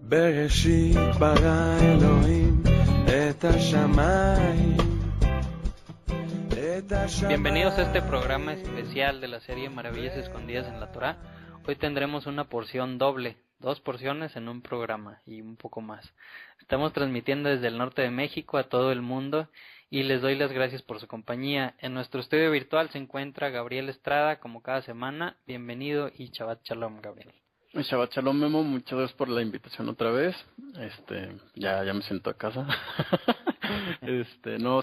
בראשית ברא אלוהים את השמיים. Bienvenidos a este programa especial de la serie Maravillas Escondidas en la Torá. Hoy tendremos una porción doble, 2 porciones en un programa y un poco más. Estamos transmitiendo desde el norte de México a todo el mundo y les doy las gracias por su compañía. En nuestro estudio virtual se encuentra Gabriel Estrada, como cada semana. Bienvenido y Shabbat Shalom, Gabriel. Shabbat Shalom, Memo, muchas gracias por la invitación otra vez. Ya me siento a casa.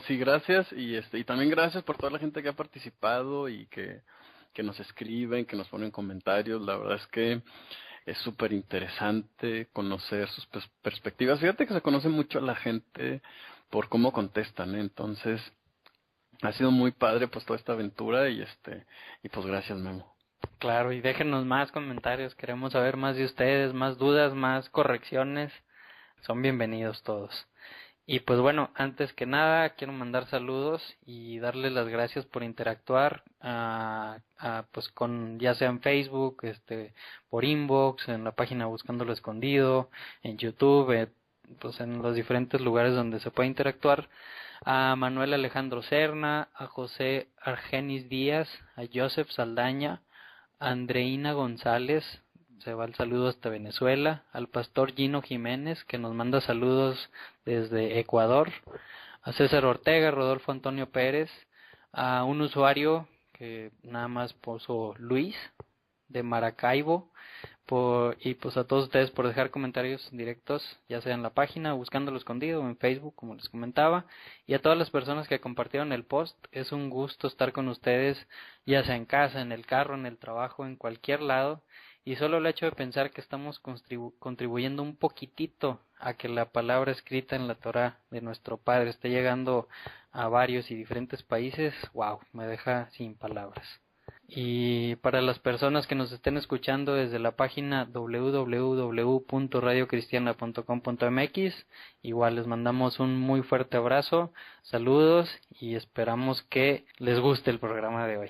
Sí, gracias y también gracias por toda la gente que ha participado y que nos escriben, que nos ponen comentarios. La verdad es que es súper interesante conocer sus perspectivas. Fíjate que se conoce mucho a la gente por cómo contestan, ¿eh? Entonces, ha sido muy padre pues toda esta aventura y pues gracias, Memo. Claro, y déjenos más comentarios, queremos saber más de ustedes, más dudas, más correcciones, son bienvenidos todos. Y pues bueno, antes que nada quiero mandar saludos y darles las gracias por interactuar pues con ya sea en Facebook, por inbox, en la página Buscando lo Escondido, en YouTube, pues en los diferentes lugares donde se puede interactuar. A Manuel Alejandro Serna, a José Argenis Díaz, a Joseph Saldaña, Andreina González, se va el saludo hasta Venezuela, al pastor Gino Jiménez, que nos manda saludos desde Ecuador, a César Ortega, Rodolfo Antonio Pérez, a un usuario que nada más puso Luis, de Maracaibo, y pues a todos ustedes por dejar comentarios directos, ya sea en la página Buscando lo Escondido o en Facebook, como les comentaba, y a todas las personas que compartieron el post. Es un gusto estar con ustedes, ya sea en casa, en el carro, en el trabajo, en cualquier lado, y solo el hecho de pensar que estamos contribuyendo un poquitito a que la palabra escrita en la Torá de nuestro Padre esté llegando a varios y diferentes países, wow, me deja sin palabras. Y para las personas que nos estén escuchando desde la página www.radiocristiana.com.mx, igual les mandamos un muy fuerte abrazo, saludos y esperamos que les guste el programa de hoy.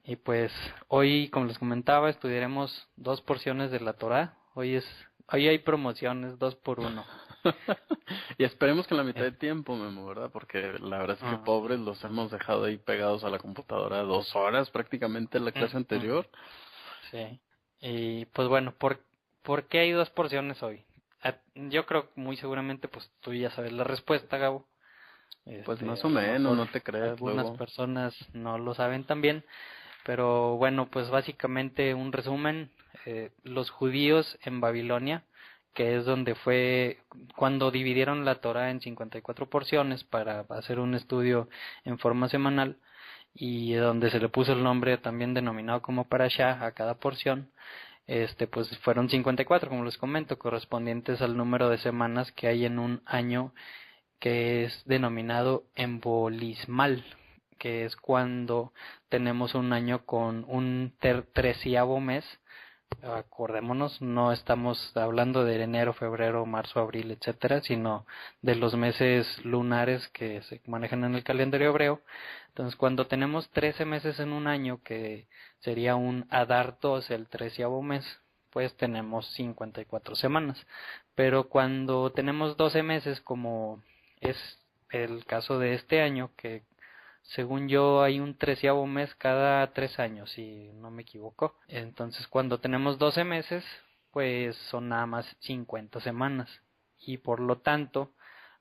Y pues hoy, como les comentaba, estudiaremos 2 porciones de la Torá. Hoy hay promociones 2 por 1. Y esperemos que en la mitad de tiempo, Memo, ¿verdad? Porque la verdad es que pobres los hemos dejado ahí pegados a la computadora 2 horas prácticamente en la clase anterior. Sí. Y pues bueno, ¿por qué hay 2 porciones hoy? Yo creo que muy seguramente pues tú ya sabes la respuesta, Gabo. Pues más o menos, no te creas. Algunas personas no lo saben también. Pero bueno, pues básicamente un resumen, los judíos en Babilonia, que es donde fue cuando dividieron la Torá en 54 porciones para hacer un estudio en forma semanal y donde se le puso el nombre también denominado como Parashá a cada porción, pues fueron 54, como les comento, correspondientes al número de semanas que hay en un año que es denominado embolismal, que es cuando tenemos un año con un 13º mes. Acordémonos, no estamos hablando de enero, febrero, marzo, abril, etcétera, sino de los meses lunares que se manejan en el calendario hebreo. Entonces, cuando tenemos 13 meses en un año, que sería un Adar 2, el 13º mes, pues tenemos 54 semanas. Pero cuando tenemos 12 meses, como es el caso de este año, que según yo hay un 13º mes cada 3 años, si no me equivoco. Entonces cuando tenemos 12 meses, pues son nada más 50 semanas. Y por lo tanto,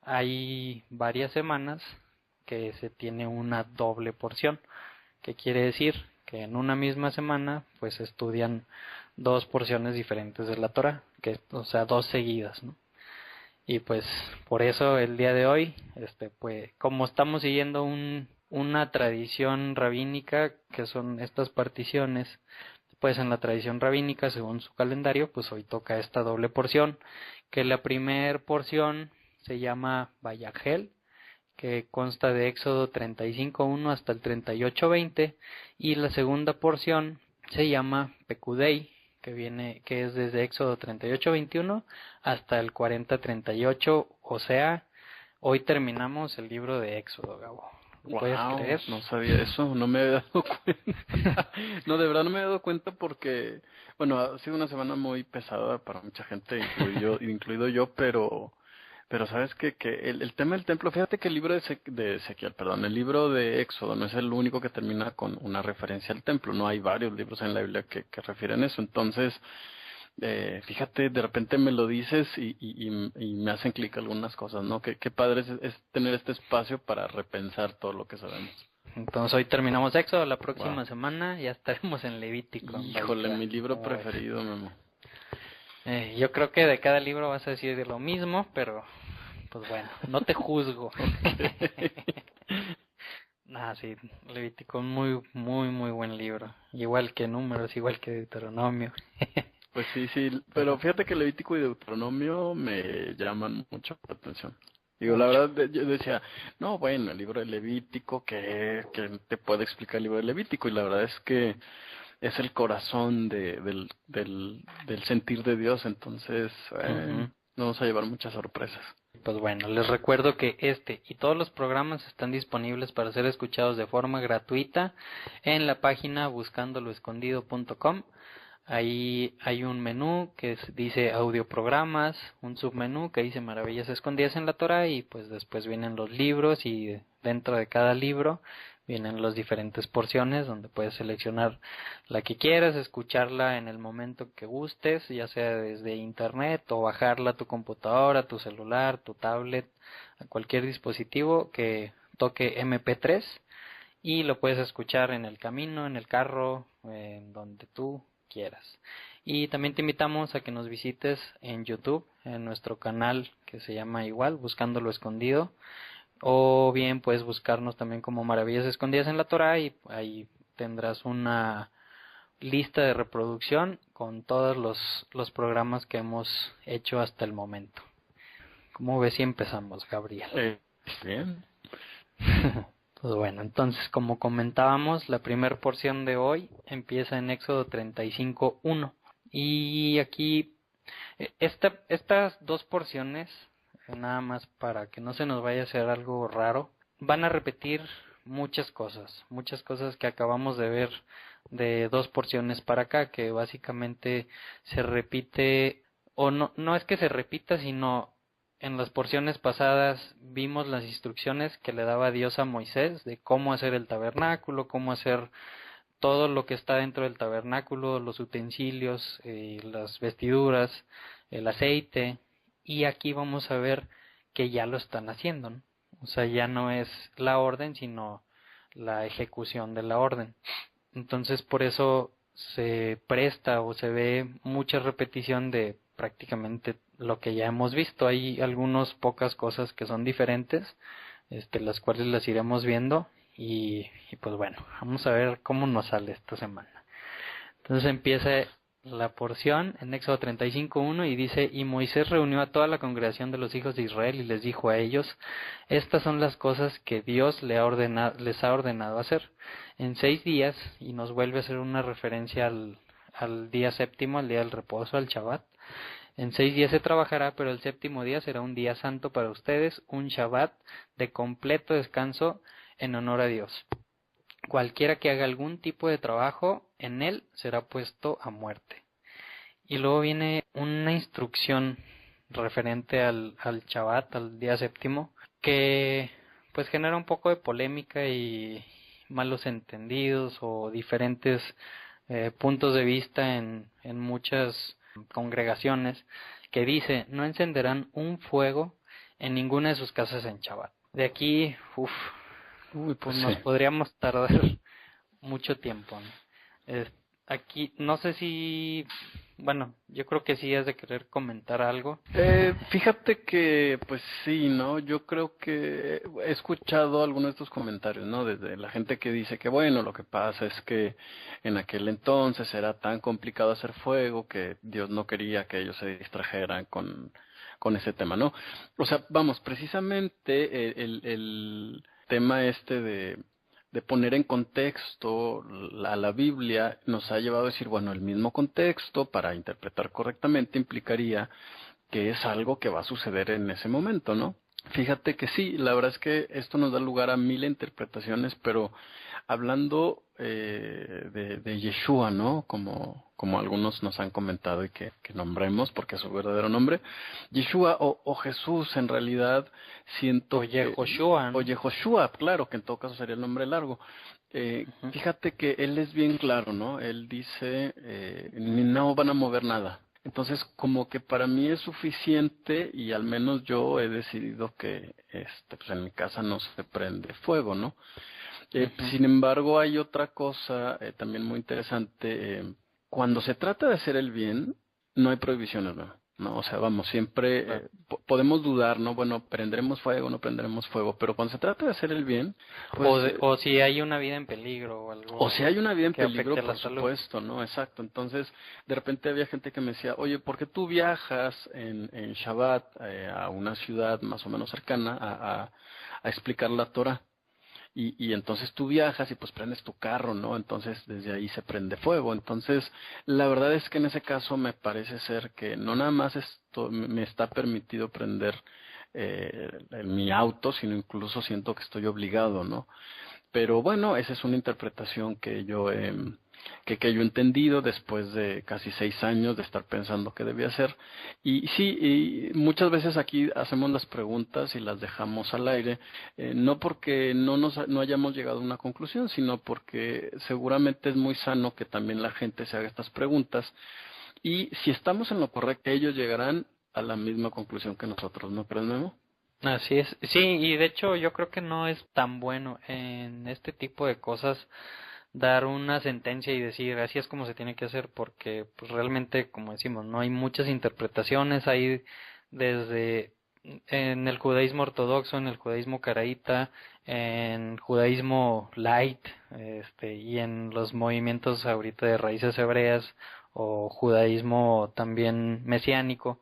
hay varias semanas que se tiene una doble porción. ¿Qué quiere decir? Que en una misma semana, pues estudian 2 porciones diferentes de la Torah, o sea, 2 seguidas, ¿no? Y pues por eso el día de hoy, pues como estamos siguiendo una tradición rabínica, que son estas particiones, pues en la tradición rabínica según su calendario, pues hoy toca esta doble porción, que la primera porción se llama Vayagel, que consta de Éxodo 35:1 hasta el 38:20, y la segunda porción se llama Pekudei, que es desde Éxodo 38:21 hasta el 40:38, o sea, hoy terminamos el libro de Éxodo, Gabo. ¿Puedes Wow, creer? no sabía eso, no me había dado cuenta. No, de verdad no me había dado cuenta porque, bueno, ha sido una semana muy pesada para mucha gente, incluido yo, pero sabes que el tema del templo, fíjate que el libro de Ezequiel, perdón, el libro de Éxodo no es el único que termina con una referencia al templo, no hay varios libros en la Biblia que refieren eso, entonces, fíjate, de repente me lo dices y me hacen clic algunas cosas, ¿no? Qué padre es tener este espacio para repensar todo lo que sabemos. Entonces hoy terminamos Éxodo, la Wow. próxima semana ya estaremos en Levítico. En Híjole, Vaikra. mi libro ¿Cómo ves? preferido, Memo. Yo creo que de cada libro vas a decir de lo mismo, pero pues bueno, no te juzgo. Sí, Levítico, muy, muy, muy buen libro. Igual que Números, igual que Deuteronomio. Pues sí, sí, pero Pero fíjate que Levítico y Deuteronomio me llaman mucho la atención. Digo, la mucho. verdad, yo decía, no, bueno, el libro de Levítico, que te puede explicar el libro de Levítico? Y la verdad es que es el corazón del sentir de Dios, entonces Ujú. nos vamos a llevar muchas sorpresas. Pues bueno, les recuerdo que este y todos los programas están disponibles para ser escuchados de forma gratuita en la página buscandoloescondido.com. Ahí hay un menú que dice audioprogramas, un submenú que dice Maravillas Escondidas en la Torah y pues después vienen los libros y dentro de cada libro vienen las diferentes porciones donde puedes seleccionar la que quieras, escucharla en el momento que gustes, ya sea desde internet o bajarla a tu computadora, tu celular, tu tablet, a cualquier dispositivo que toque MP3 y lo puedes escuchar en el camino, en el carro, en donde tú quieras. Y también te invitamos a que nos visites en YouTube, en nuestro canal que se llama igual, Buscando lo Escondido, o bien puedes buscarnos también como Maravillas Escondidas en la Torah y ahí tendrás una lista de reproducción con todos los programas que hemos hecho hasta el momento. ¿Cómo ves si empezamos, Gabriel? Bien. Pues bueno, entonces como comentábamos, la primera porción de hoy empieza en Éxodo 35:1 y aquí estas dos porciones, nada más para que no se nos vaya a hacer algo raro, van a repetir muchas cosas que acabamos de ver de dos porciones para acá, que básicamente se repite, o no es que se repita, sino en las porciones pasadas vimos las instrucciones que le daba Dios a Moisés de cómo hacer el tabernáculo, cómo hacer todo lo que está dentro del tabernáculo, los utensilios, las vestiduras, el aceite, y aquí vamos a ver que ya lo están haciendo, ¿no? O sea, ya no es la orden, sino la ejecución de la orden. Entonces, por eso se presta o se ve mucha repetición de prácticamente lo que ya hemos visto. Hay algunas pocas cosas que son diferentes, las cuales las iremos viendo y pues bueno, vamos a ver cómo nos sale esta semana. Entonces empieza la porción en Éxodo 35:1 y dice, y Moisés reunió a toda la congregación de los hijos de Israel y les dijo a ellos, estas son las cosas que Dios les ha ordenado hacer. En 6 días, y nos vuelve a hacer una referencia al día séptimo, al día del reposo, al Shabbat. En 6 días se trabajará, pero el séptimo día será un día santo para ustedes, un Shabbat de completo descanso en honor a Dios. Cualquiera que haga algún tipo de trabajo en él será puesto a muerte. Y luego viene una instrucción referente al Shabbat, al día séptimo, que pues genera un poco de polémica y malos entendidos o diferentes puntos de vista en muchas congregaciones, que dice, no encenderán un fuego en ninguna de sus casas en Shabbat. De aquí, Uy, pues pues nos sí. podríamos tardar mucho tiempo, ¿no? Aquí, no sé si, bueno, yo creo que sí has de querer comentar algo. Fíjate que, pues sí, ¿no? Yo creo que he escuchado algunos de estos comentarios, ¿no? Desde la gente que dice que, bueno, lo que pasa es que en aquel entonces era tan complicado hacer fuego que Dios no quería que ellos se distrajeran con ese tema, ¿no? O sea, vamos, precisamente el tema este de poner en contexto la Biblia nos ha llevado a decir, bueno, el mismo contexto para interpretar correctamente implicaría que es algo que va a suceder en ese momento, ¿no? Fíjate que sí, la verdad es que esto nos da lugar a mil interpretaciones, pero hablando de Yeshua, ¿no? Como algunos nos han comentado y que nombremos porque es su verdadero nombre, Yeshua o Jesús en realidad siento Oye, que, Joshua, o ¿no? Yehoshua, claro, que en todo caso sería el nombre largo. Ujú. Fíjate que él es bien claro, ¿no? Él dice, no van a mover nada. Entonces, como que para mí es suficiente y al menos yo he decidido que, pues en mi casa no se prende fuego, ¿no? Ujú. Sin embargo, hay otra cosa también muy interesante. Cuando se trata de hacer el bien, no hay prohibiciones, ¿no? No, o sea, vamos, siempre Claro. podemos dudar, ¿no? Bueno, prenderemos fuego, no prenderemos fuego, pero cuando se trata de hacer el bien, pues O si hay una vida en peligro o o algo si hay una vida en que afecte peligro, a la por salud. supuesto, ¿no? Exacto. Entonces, de repente había gente que me decía, oye, ¿por qué tú viajas en Shabbat a una ciudad más o menos cercana a explicar la Torah? Y entonces tú viajas y pues prendes tu carro, ¿no? Entonces desde ahí se prende fuego. Entonces, la verdad es que en ese caso me parece ser que no nada más esto me está permitido prender mi auto, sino incluso siento que estoy obligado, ¿no? Pero bueno, esa es una interpretación que yo he entendido después de casi 6 años de estar pensando qué debía hacer. Y sí, y muchas veces aquí hacemos las preguntas y las dejamos al aire, no porque no hayamos llegado a una conclusión, sino porque seguramente es muy sano que también la gente se haga estas preguntas. Y si estamos en lo correcto, ellos llegarán a la misma conclusión que nosotros, ¿no crees, Memo? Así es. Sí, y de hecho yo creo que no es tan bueno en este tipo de cosas dar una sentencia y decir así es como se tiene que hacer porque pues realmente como decimos no hay muchas interpretaciones hay desde en el judaísmo ortodoxo, en el judaísmo caraíta, en judaísmo light, y en los movimientos ahorita de raíces hebreas o judaísmo también mesiánico,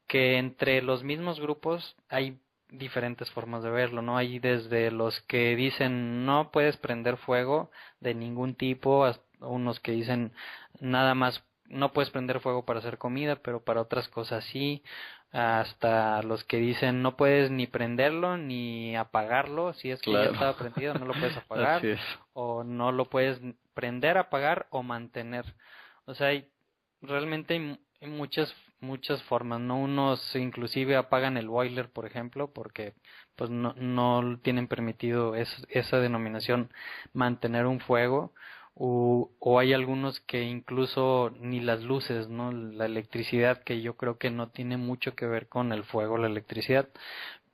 que entre los mismos grupos hay diferentes formas de verlo, ¿no? Hay desde los que dicen no puedes prender fuego de ningún tipo, hasta unos que dicen nada más no puedes prender fuego para hacer comida, pero para otras cosas sí, hasta los que dicen no puedes ni prenderlo ni apagarlo, si es que ya Claro, estaba prendido no lo puedes así apagar es. o no lo puedes prender, apagar o mantener. O sea, realmente hay muchas formas, ¿no? Unos inclusive apagan el boiler, por ejemplo, porque pues no tienen permitido esa denominación mantener un fuego, o hay algunos que incluso ni las luces, ¿no? La electricidad, que yo creo que no tiene mucho que ver con el fuego, la electricidad,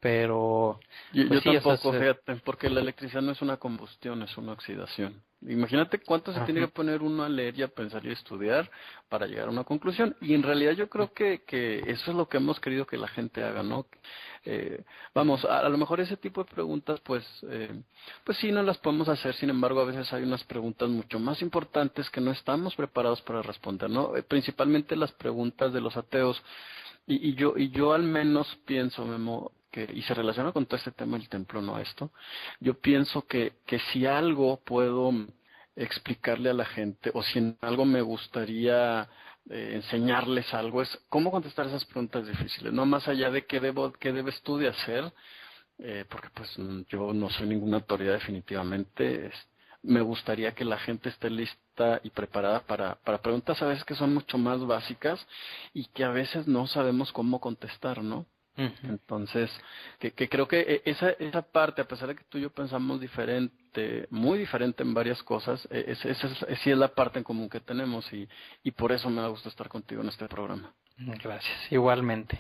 pero Yo pues sí, esas, tampoco, fíjate, porque la electricidad no es una combustión, es una oxidación. Imagínate cuánto se tiene que ajá, poner uno a leer y a pensar y a estudiar para llegar a una conclusión. Y en realidad yo creo que eso es lo que hemos querido que la gente haga, ¿no? Vamos, a lo mejor ese tipo de preguntas, pues sí, no las podemos hacer. Sin embargo, a veces hay unas preguntas mucho más importantes que no estamos preparados para responder, ¿no? Principalmente las preguntas de los ateos. Y yo al menos pienso, Memo, y se relaciona con todo este tema del templo, ¿no? Esto, yo pienso que si algo puedo explicarle a la gente, o si en algo me gustaría enseñarles algo, es cómo contestar esas preguntas difíciles, no más allá de qué debes tú de hacer, porque pues yo no soy ninguna autoridad definitivamente. Me gustaría que la gente esté lista y preparada para preguntas a veces que son mucho más básicas y que a veces no sabemos cómo contestar, ¿no? ujú. Entonces, que creo que esa parte, a pesar de que tú y yo pensamos diferente, muy diferente en varias cosas, sí es la parte en común que tenemos y por eso me da gusto estar contigo en este programa. Gracias, igualmente.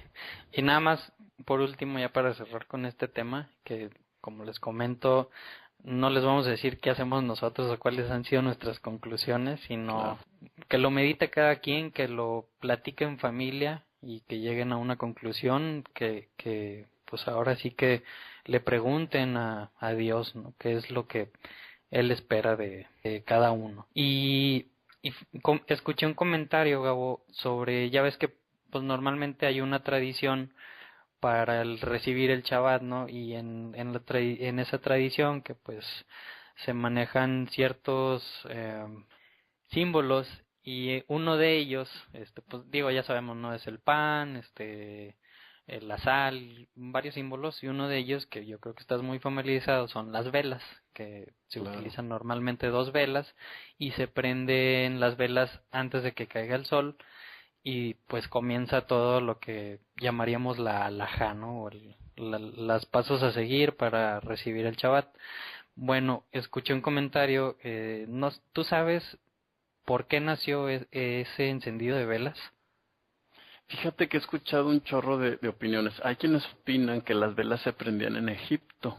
Y nada más, por último, ya para cerrar con este tema, que como les comento, no les vamos a decir qué hacemos nosotros o cuáles han sido nuestras conclusiones, Claro. sino que lo medite cada quien, que lo platique en familia y que lleguen a una conclusión, que pues ahora sí que le pregunten a Dios, ¿no? ¿Qué es lo que Él espera de cada uno? Escuché un comentario, Gabo, sobre, ya ves que pues normalmente hay una tradición para el recibir el Shabbat, ¿no? Y en esa tradición que pues se manejan ciertos símbolos y uno de ellos, pues digo, ya sabemos, no es el pan, la sal, varios símbolos, y uno de ellos, que yo creo que estás muy familiarizado, son las velas, que se Claro. utilizan normalmente 2 velas, y se prenden las velas antes de que caiga el sol, y pues comienza todo lo que llamaríamos la halajá, ¿no? O las pasos a seguir para recibir el Shabbat. Bueno, escuché un comentario, no, ¿tú sabes por qué nació ese encendido de velas? Fíjate que he escuchado un chorro de opiniones. Hay quienes opinan que las velas se prendían en Egipto,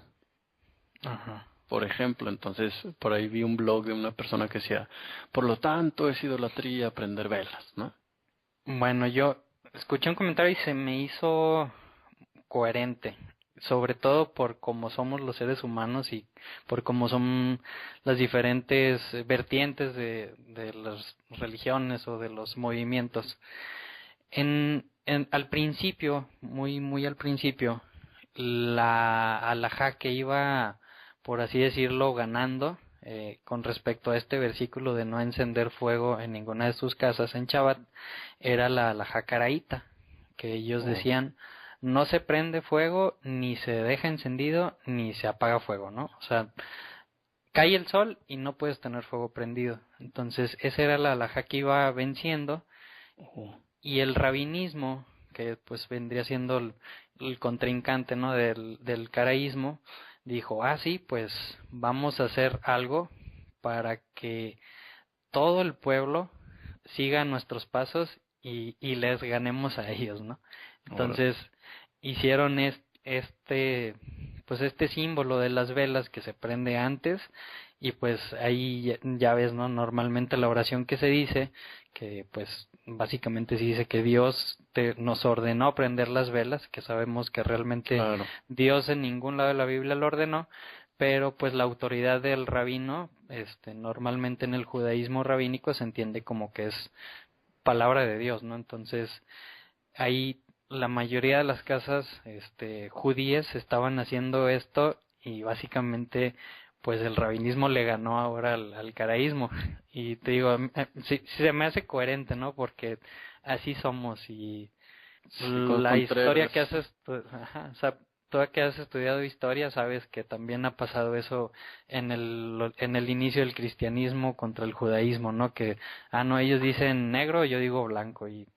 Ajá. por ejemplo. Entonces, por ahí vi un blog de una persona que decía, por lo tanto es idolatría prender velas, ¿no? Bueno, yo escuché un comentario y se me hizo coherente, sobre todo por cómo somos los seres humanos y por cómo son las diferentes vertientes de las religiones o de los movimientos. Al principio, muy al principio, la alajá que iba, por así decirlo, ganando con respecto a este versículo de no encender fuego en ninguna de sus casas en Shabbat, era la alajá caraíta, que ellos Oh, decían no se prende fuego, ni se deja encendido, ni se apaga fuego, ¿no? O sea, cae el sol y no puedes tener fuego prendido. Entonces, esa era la alajá que iba venciendo, oh, y el rabinismo, que pues vendría siendo el contrincante, ¿no? del caraísmo, dijo, sí, pues vamos a hacer algo para que todo el pueblo siga nuestros pasos y les ganemos a ellos, ¿no? órale. Entonces hicieron pues este símbolo de las velas que se prende antes, y pues ahí ya ves, ¿no? Normalmente la oración que se dice, que pues básicamente se dice que Dios nos ordenó prender las velas, que sabemos que realmente Claro, Dios en ningún lado de la Biblia lo ordenó, pero pues la autoridad del rabino, normalmente en el judaísmo rabínico se entiende como que es palabra de Dios, ¿no? Entonces ahí la mayoría de las casas judías estaban haciendo esto, y básicamente pues el rabinismo le ganó ahora al caraísmo. Y te digo, sí, sí se me hace coherente, ¿no? Porque así somos, y sí, la historia contreras. que haces, ajá, o sea, tú que has estudiado historia sabes que también ha pasado eso en el inicio del cristianismo contra el judaísmo, ¿no? Que, no, ellos dicen negro, yo digo blanco, y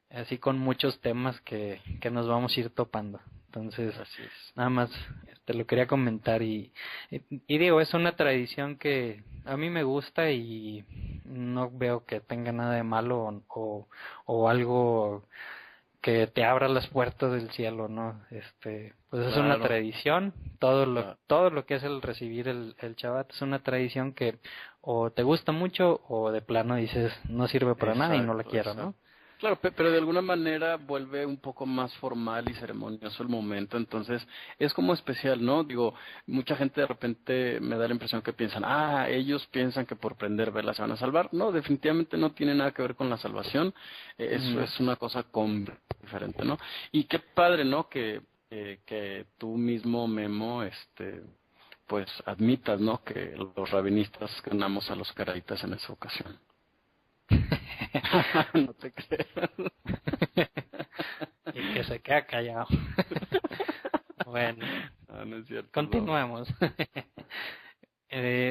así con muchos temas que nos vamos a ir topando. Entonces, Así es. nada más te lo quería comentar, y digo, es una tradición que a mí me gusta y no veo que tenga nada de malo o algo que te abra las puertas del cielo, ¿no? Pues es una Claro, tradición, claro. todo lo que es el recibir el Shabbat es una tradición que o te gusta mucho o de plano dices no sirve para nada y no la Exacto, quiero, ¿no? exacto. Claro, pero de alguna manera vuelve un poco más formal y ceremonioso el momento, entonces es como especial, ¿no? Digo, mucha gente de repente me da la impresión que piensan, ellos piensan que por prender velas se van a salvar. No, definitivamente no tiene nada que ver con la salvación, eso No. es una cosa diferente, ¿no? Y qué padre, ¿no? Que tú mismo, Memo, pues admitas, ¿no? Que los rabinistas ganamos a los caraitas en esa ocasión. No te creas. Y que se queda callado. Bueno, No es cierto, es broma. continuemos.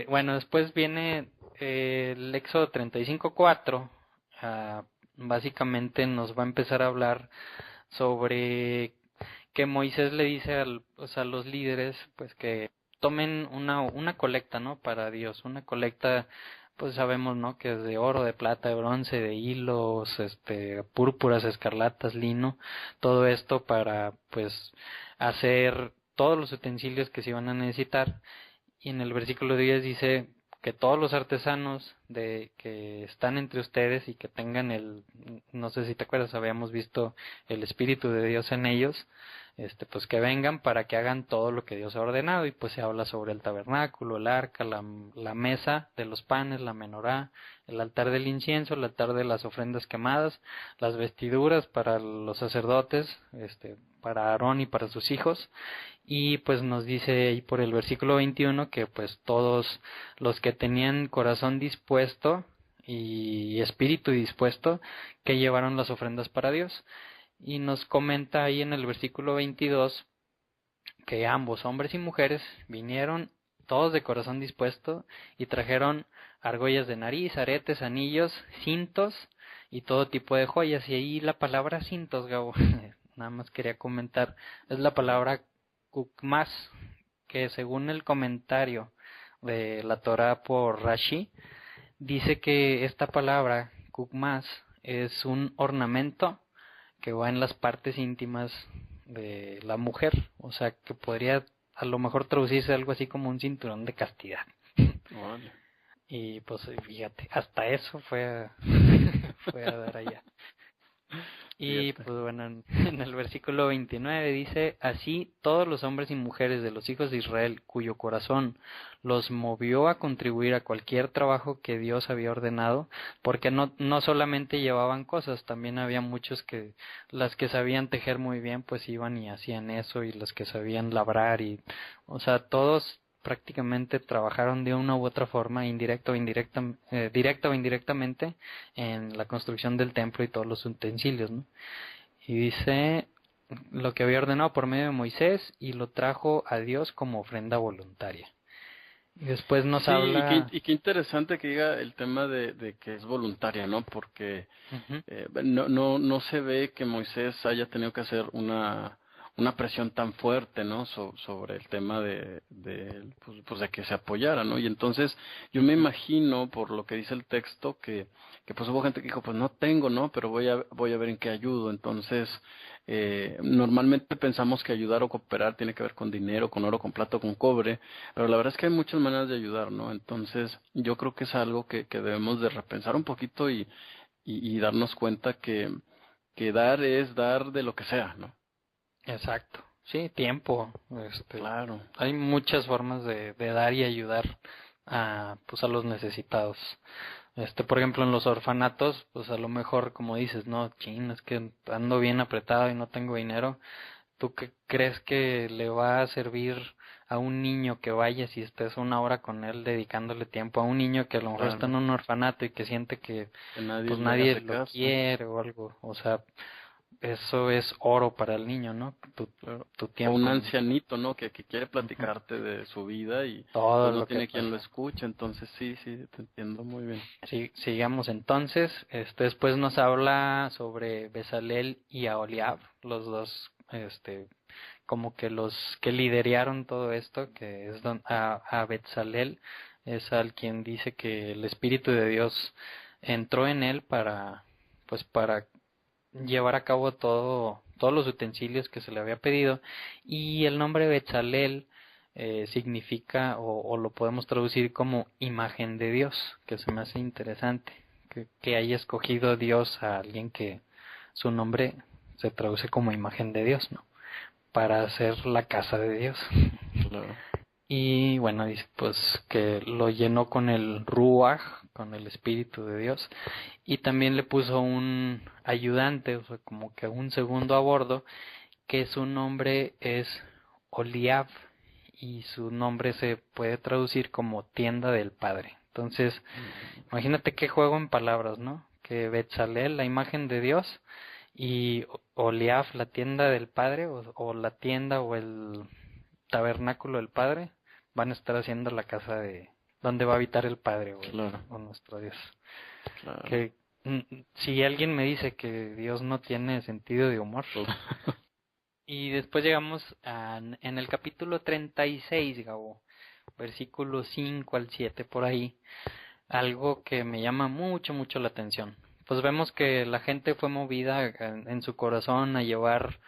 Bueno, después viene el Éxodo 35:4. Básicamente nos va a empezar a hablar sobre que Moisés le dice a los líderes, pues que tomen una colecta, ¿no? Para Dios, una colecta, pues sabemos, ¿no? Que es de oro, de plata, de bronce, de hilos, púrpuras, escarlatas, lino, todo esto para, pues, hacer todos los utensilios que se iban a necesitar. Y en el versículo 10 dice que todos los artesanos que están entre ustedes y que tengan no sé si te acuerdas, habíamos visto el Espíritu de Dios en ellos, pues que vengan para que hagan todo lo que Dios ha ordenado. Y pues se habla sobre el tabernáculo, el arca, la mesa de los panes, la menorá, el altar del incienso, el altar de las ofrendas quemadas, las vestiduras para los sacerdotes, para Aarón y para sus hijos. Y pues nos dice ahí por el versículo 21 que pues todos los que tenían corazón dispuesto y espíritu dispuesto, que llevaron las ofrendas para Dios. y nos comenta ahí en el versículo 22 que ambos, hombres y mujeres, vinieron todos de corazón dispuesto y trajeron argollas de nariz, aretes, anillos, cintos y todo tipo de joyas. Y ahí la palabra cintos, Gabo, nada más quería comentar, es la palabra kukmas, que según el comentario de la Torah por Rashi, dice que esta palabra kukmas es un ornamento que va en las partes íntimas de la mujer, o sea que podría a lo mejor traducirse algo así como un cinturón de castidad. Vale. Y pues fíjate, hasta eso fue a dar allá. Y pues bueno, en el versículo 29 dice, así todos los hombres y mujeres de los hijos de Israel, cuyo corazón los movió a contribuir a cualquier trabajo que Dios había ordenado, porque no solamente llevaban cosas, también había muchos que, las que sabían tejer muy bien, pues iban y hacían eso, y los que sabían labrar, y, o sea, todos prácticamente trabajaron de una u otra forma, directa o indirectamente, en la construcción del templo y todos los utensilios, ¿no? Y dice lo que había ordenado por medio de Moisés y lo trajo a Dios como ofrenda voluntaria. Y después nos habla... Y qué interesante que diga el tema de que es voluntaria, ¿no? Porque no se ve que Moisés haya tenido que hacer una presión tan fuerte, ¿no? Sobre el tema pues de que se apoyara, ¿no? Y entonces yo me imagino, por lo que dice el texto, que pues hubo gente que dijo, pues no tengo, ¿no? Pero voy a ver en qué ayudo. Entonces, normalmente pensamos que ayudar o cooperar tiene que ver con dinero, con oro, con plata, con cobre, pero la verdad es que hay muchas maneras de ayudar, ¿no? Entonces, yo creo que es algo que debemos de repensar un poquito y darnos cuenta que dar es dar de lo que sea, ¿no? Exacto, sí, tiempo. Claro. Hay muchas formas de dar y ayudar a los necesitados. Por ejemplo, en los orfanatos, pues a lo mejor, como dices, no, chin, es que ando bien apretado y no tengo dinero. ¿Tú qué crees que le va a servir a un niño que vayas y estés una hora con él dedicándole tiempo, a un niño que a lo mejor está en un orfanato y que siente que pues nadie lo quiere o algo? O sea, eso es oro para el niño, ¿no? Tu tiempo. O un ancianito, ¿no? Que quiere platicarte de su vida y todo pues no lo tiene que quien lo pasa. escuche, entonces sí, te entiendo muy bien. Sí, sigamos entonces. Después nos habla sobre Bezalel y Aholiab, los dos, como que los que lideraron todo esto, que es a Bezalel es al quien dice que el Espíritu de Dios entró en él para llevar a cabo todos los utensilios que se le había pedido, y el nombre Bezalel significa o lo podemos traducir como imagen de Dios, que se me hace interesante que haya escogido Dios a alguien que su nombre se traduce como imagen de Dios, ¿no? Para hacer la casa de Dios. Claro. Y bueno, dice pues que lo llenó con el Ruach, con el Espíritu de Dios, y también le puso un ayudante, o sea, como que un segundo a bordo, que su nombre es Oliab, y su nombre se puede traducir como tienda del Padre. Entonces, imagínate qué juego en palabras, ¿no? Que Betzalel, la imagen de Dios, y Oliab, la tienda del Padre, o la tienda o el tabernáculo del Padre, van a estar haciendo la casa de donde va a habitar el Padre o nuestro Dios. Claro. Que si alguien me dice que Dios no tiene sentido de humor. Y después llegamos en el capítulo 36, Gabo, versículos 5 al 7 por ahí, algo que me llama mucho la atención. Pues vemos que la gente fue movida en su corazón a llevar,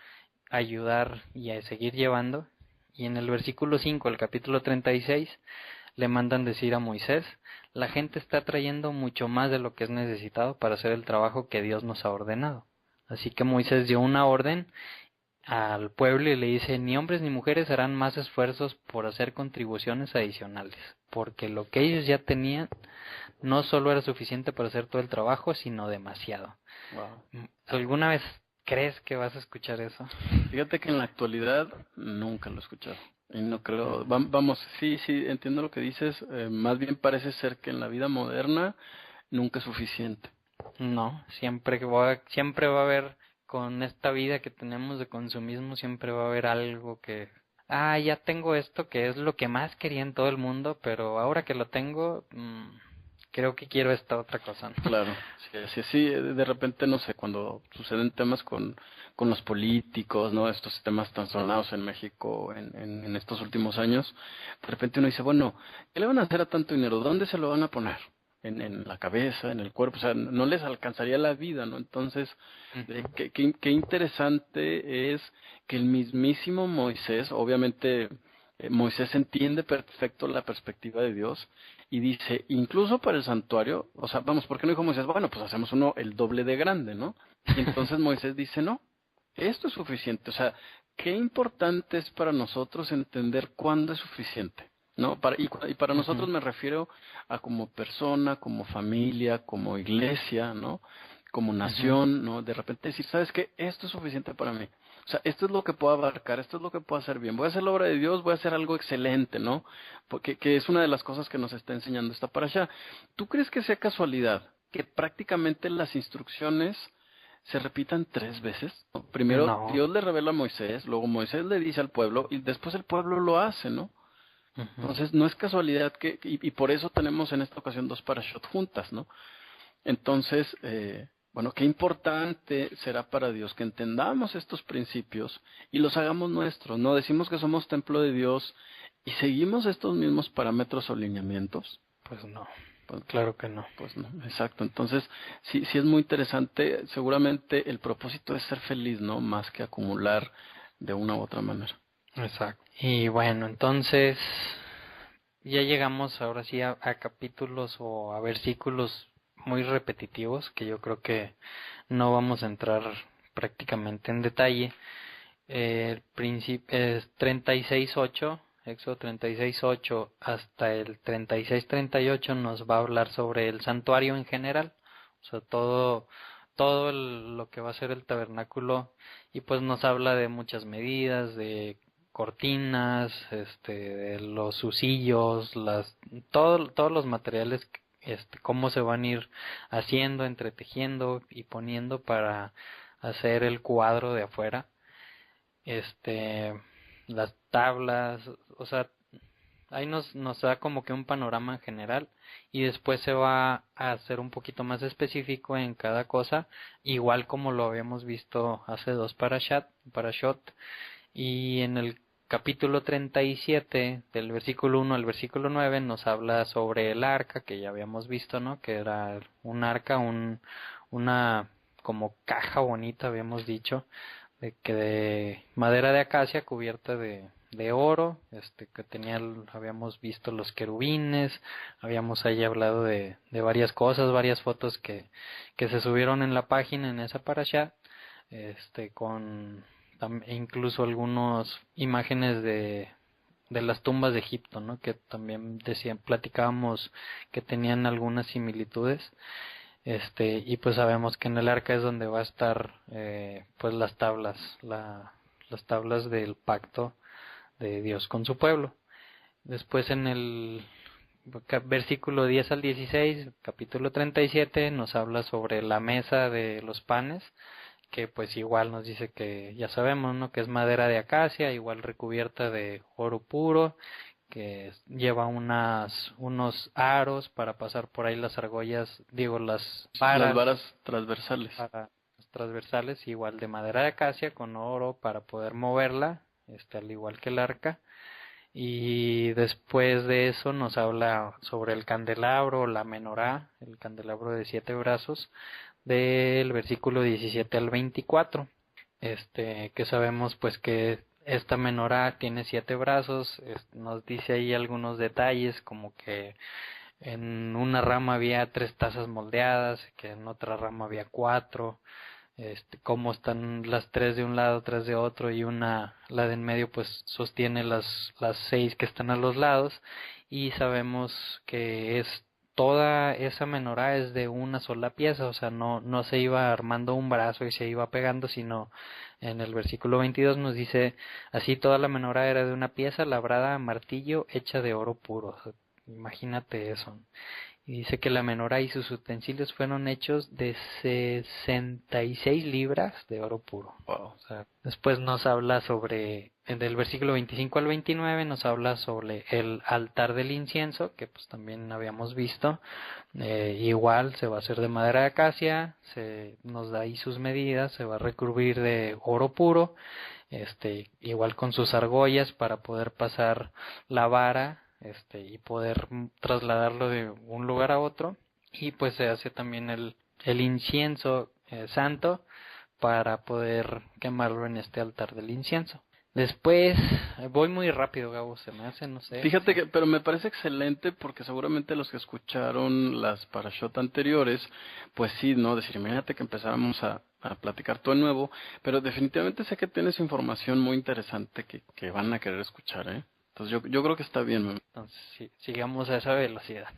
a ayudar y a seguir llevando. Y en el versículo 5 del capítulo 36 le mandan decir a Moisés, la gente está trayendo mucho más de lo que es necesitado para hacer el trabajo que Dios nos ha ordenado. Así que Moisés dio una orden al pueblo y le dice, ni hombres ni mujeres harán más esfuerzos por hacer contribuciones adicionales, porque lo que ellos ya tenían no solo era suficiente para hacer todo el trabajo, sino demasiado. Wow. ¿Alguna vez crees que vas a escuchar eso? Fíjate que en la actualidad nunca lo he escuchado. Y no creo, vamos, sí, entiendo lo que dices, más bien parece ser que en la vida moderna nunca es suficiente. No, siempre va a haber con esta vida que tenemos de consumismo siempre va a haber algo que, ya tengo esto que es lo que más quería en todo el mundo, pero ahora que lo tengo, creo que quiero esta otra cosa, ¿no? Claro, sí, de repente, no sé, cuando suceden temas con los políticos, ¿no? Estos temas tan sonados en México en estos últimos años, de repente uno dice, bueno, ¿qué le van a hacer a tanto dinero? ¿Dónde se lo van a poner? En la cabeza, en el cuerpo, o sea, no les alcanzaría la vida, ¿no? Entonces, qué interesante es que el mismísimo Moisés, obviamente, Moisés entiende perfecto la perspectiva de Dios y dice, incluso para el santuario, o sea, vamos, ¿por qué no dijo Moisés? Bueno, pues hacemos uno el doble de grande, ¿no? Y entonces Moisés dice, no, esto es suficiente, o sea, qué importante es para nosotros entender cuándo es suficiente. ¿No? Y para nosotros me refiero a como persona, como familia, como iglesia, ¿no? Como nación, ¿no? De repente decir, ¿sabes qué? Esto es suficiente para mí. O sea, esto es lo que puedo abarcar, esto es lo que puedo hacer bien. Voy a hacer la obra de Dios, voy a hacer algo excelente, ¿no? Porque que es una de las cosas que nos está enseñando esta parasha. ¿Tú crees que sea casualidad que prácticamente las instrucciones se repitan 3 veces? Primero No. Dios le revela a Moisés, luego Moisés le dice al pueblo y después el pueblo lo hace, ¿no? Entonces no es casualidad y por eso tenemos en esta ocasión 2 parashot juntas, ¿no? Entonces, bueno, qué importante será para Dios que entendamos estos principios y los hagamos nuestros, ¿no? Decimos que somos templo de Dios y seguimos estos mismos parámetros o lineamientos. Pues no, pues claro que no. Pues no, exacto. Entonces, sí es muy interesante. Seguramente el propósito es ser feliz, ¿no? Más que acumular de una u otra manera. Exacto. Y bueno, entonces ya llegamos ahora sí a capítulos o a versículos muy repetitivos que yo creo que no vamos a entrar prácticamente en detalle. El principio es 36:8, Éxodo 36:8 hasta el 36:38 nos va a hablar sobre el santuario en general, o sea, todo lo que va a ser el tabernáculo, y pues nos habla de muchas medidas, de cortinas, de los usillos, todos los materiales, cómo se van a ir haciendo, entretejiendo y poniendo para hacer el cuadro de afuera, las tablas, o sea, ahí nos da como que un panorama general y después se va a hacer un poquito más específico en cada cosa, igual como lo habíamos visto hace 2 parashot, y en el capítulo 37 del versículo 1 al versículo 9 nos habla sobre el arca que ya habíamos visto, ¿no? Que era un arca, una como caja bonita, habíamos dicho, de madera de acacia cubierta de oro, que habíamos visto los querubines, habíamos ahí hablado de varias cosas, varias fotos que se subieron en la página en esa parasha, con incluso algunas imágenes de las tumbas de Egipto, ¿no? Que también platicábamos que tenían algunas similitudes. Y pues sabemos que en el arca es donde va a estar pues las tablas del pacto de Dios con su pueblo. Después en el versículo 10 al 16, capítulo 37, nos habla sobre la mesa de los panes, que pues igual nos dice que ya sabemos, ¿no? Que es madera de acacia, igual recubierta de oro puro, que lleva unos aros para pasar por ahí las argollas, las varas transversales. Para las transversales, igual de madera de acacia con oro para poder moverla, al igual que el arca. Y después de eso nos habla sobre el candelabro, la menorá, el candelabro de 7 brazos, del versículo 17 al 24, que sabemos pues que esta menorá tiene 7 brazos, nos dice ahí algunos detalles como que en una rama había 3 tazas moldeadas, que en otra rama había 4, cómo están las 3 de un lado, 3 de otro, y la de en medio pues sostiene las 6 que están a los lados, y sabemos que toda esa menorá es de una sola pieza, o sea, no se iba armando un brazo y se iba pegando, sino en el versículo 22 nos dice, así toda la menorá era de una pieza labrada a martillo hecha de oro puro. O sea, imagínate eso. Y dice que la menorá y sus utensilios fueron hechos de 66 libras de oro puro. Wow. O sea, después nos habla sobre, del versículo 25 al 29, nos habla sobre el altar del incienso, que pues también habíamos visto. Igual se va a hacer de madera de acacia, nos da ahí sus medidas, se va a recubrir de oro puro, igual con sus argollas para poder pasar la vara, y poder trasladarlo de un lugar a otro. Y pues se hace también el incienso santo para poder quemarlo en este altar del incienso. Después, voy muy rápido, Gabo, se me hace, no sé. Fíjate que, pero me parece excelente porque seguramente los que escucharon las parashot anteriores, pues sí, ¿no? Decir, imagínate que empezáramos a platicar todo de nuevo, pero definitivamente sé que tienes información muy interesante que van a querer escuchar, ¿eh? Entonces yo creo que está bien. Entonces, sí, sigamos a esa velocidad.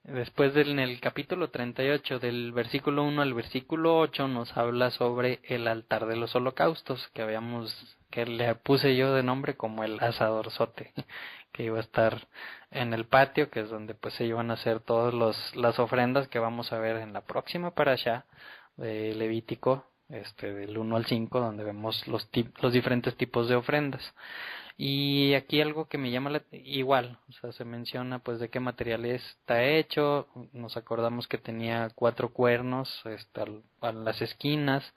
Después en el capítulo 38, del versículo 1 al versículo 8, nos habla sobre el altar de los holocaustos, que le puse yo de nombre como el asadorzote, que iba a estar en el patio, que es donde pues se iban a hacer todas las ofrendas que vamos a ver en la próxima parashá de Levítico, del 1 al 5, donde vemos los diferentes tipos de ofrendas. Y aquí algo que me llama igual, o sea, se menciona pues de qué material está hecho. Nos acordamos que tenía 4 cuernos a las esquinas,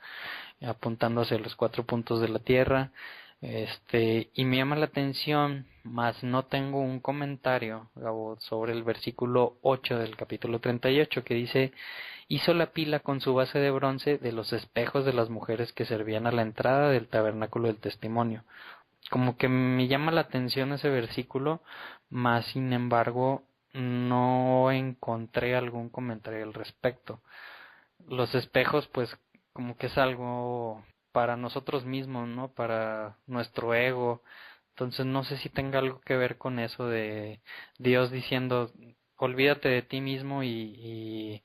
apuntando hacia los 4 puntos de la tierra. Y me llama la atención, más no tengo un comentario, Gabo, sobre el versículo 8 del capítulo 38, que dice: hizo la pila con su base de bronce de los espejos de las mujeres que servían a la entrada del tabernáculo del testimonio. Como que me llama la atención ese versículo, más sin embargo no encontré algún comentario al respecto. Los espejos pues como que es algo para nosotros mismos, ¿no? Para nuestro ego. Entonces no sé si tenga algo que ver con eso de Dios diciendo: olvídate de ti mismo y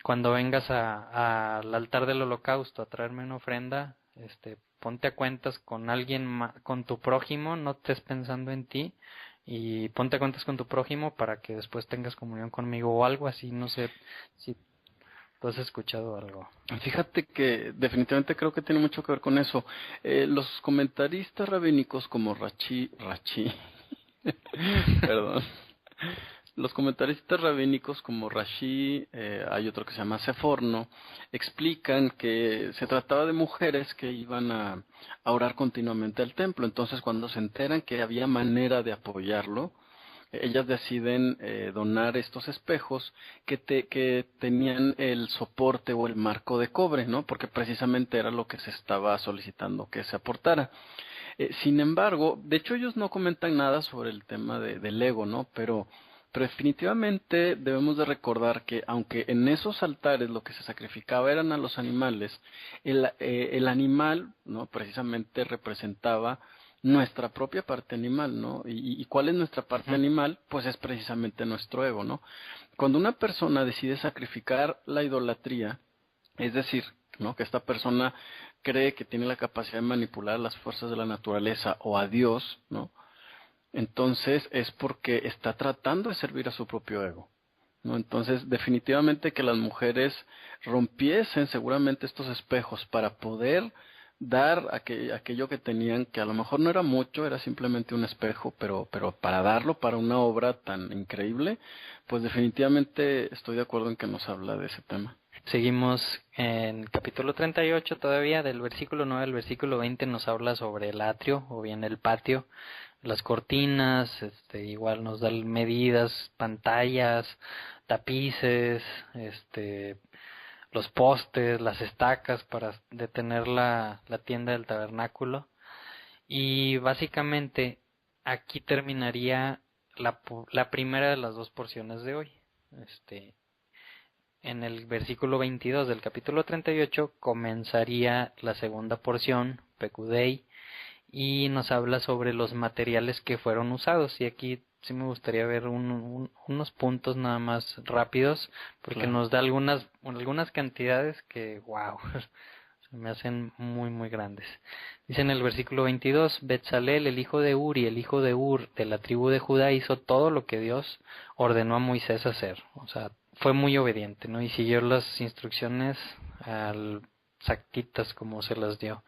cuando vengas al altar del holocausto a traerme una ofrenda, ponte a cuentas con alguien, con tu prójimo, no estés pensando en ti, y ponte a cuentas con tu prójimo para que después tengas comunión conmigo o algo así. No sé si tú has escuchado algo. Fíjate que definitivamente creo que tiene mucho que ver con eso. Los comentaristas rabínicos como Rachi, perdón. Los comentaristas rabínicos como Rashi, hay otro que se llama Seforno, explican que se trataba de mujeres que iban a orar continuamente al templo. Entonces, cuando se enteran que había manera de apoyarlo, ellas deciden donar estos espejos que tenían el soporte o el marco de cobre, ¿no? Porque precisamente era lo que se estaba solicitando que se aportara. Sin embargo, de hecho ellos no comentan nada sobre el tema del ego, ¿no? Pero definitivamente debemos de recordar que aunque en esos altares lo que se sacrificaba eran a los animales, el animal, ¿no? Precisamente representaba nuestra propia parte animal, ¿no? ¿Y cuál es nuestra parte animal? Pues es precisamente nuestro ego, ¿no? Cuando una persona decide sacrificar la idolatría, es decir, ¿no? Que esta persona cree que tiene la capacidad de manipular las fuerzas de la naturaleza o a Dios, ¿no? Entonces es porque está tratando de servir a su propio ego, ¿no? Entonces definitivamente que las mujeres rompiesen seguramente estos espejos para poder dar aquello que tenían, que a lo mejor no era mucho, era simplemente un espejo, pero para darlo para una obra tan increíble, pues definitivamente estoy de acuerdo en que nos habla de ese tema. Seguimos en capítulo 38 todavía, del versículo 9 al versículo 20 nos habla sobre el atrio o bien el patio, las cortinas, igual nos da medidas, pantallas, tapices, los postes, las estacas para detener la tienda del tabernáculo. Y básicamente aquí terminaría la primera de las 2 porciones de hoy. En el versículo 22 del capítulo 38 comenzaría la segunda porción, Pekudei, y nos habla sobre los materiales que fueron usados. Y aquí sí me gustaría ver unos puntos nada más rápidos, porque Claro. nos da algunas cantidades que, wow. O Se me hacen muy, muy grandes. Dice en el versículo 22, Betzalel, el hijo de Uri, el hijo de Ur, de la tribu de Judá, hizo todo lo que Dios ordenó a Moisés hacer. O sea, fue muy obediente, ¿no? Y siguió las instrucciones al exactitas como se las dio.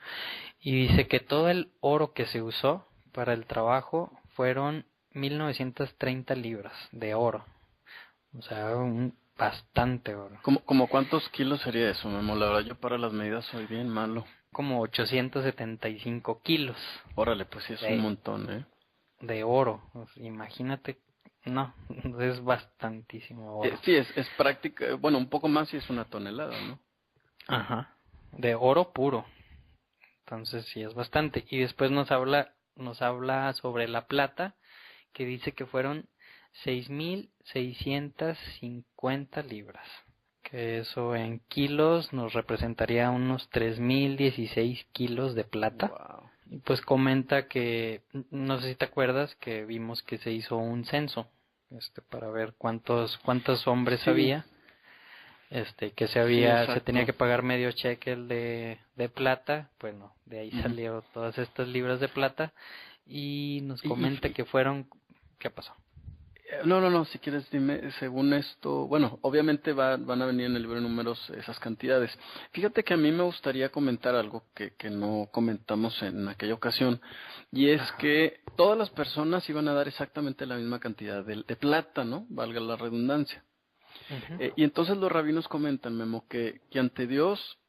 Y dice que todo el oro que se usó para el trabajo fueron 1930 libras de oro. O sea, bastante oro. ¿Cómo cuántos kilos sería eso, Memo? La verdad, yo para las medidas soy bien malo. Como 875 kilos. Órale, pues sí es un montón, ¿eh? De oro. Pues, imagínate, no, es bastantísimo oro. Sí, es práctica, bueno, un poco más si es una tonelada, ¿no? Ajá, de oro puro. Entonces sí es bastante. Y después nos habla sobre la plata, que dice que fueron 6.650 libras, que eso en kilos nos representaría unos 3.016 kilos de plata. Wow. Y pues comenta que, no sé si te acuerdas, que vimos que se hizo un censo, para ver cuántos hombres había, que se tenía que pagar medio shekel de plata. Bueno, de ahí salieron todas estas libras de plata, y nos comenta que fueron, ¿qué pasó? No, si quieres dime, según esto, bueno, obviamente van a venir en el libro de números esas cantidades. Fíjate que a mí me gustaría comentar algo que no comentamos en aquella ocasión, y es que todas las personas iban a dar exactamente la misma cantidad de plata, ¿no? Valga la redundancia. Y entonces los rabinos comentan, Memo, que ante Dios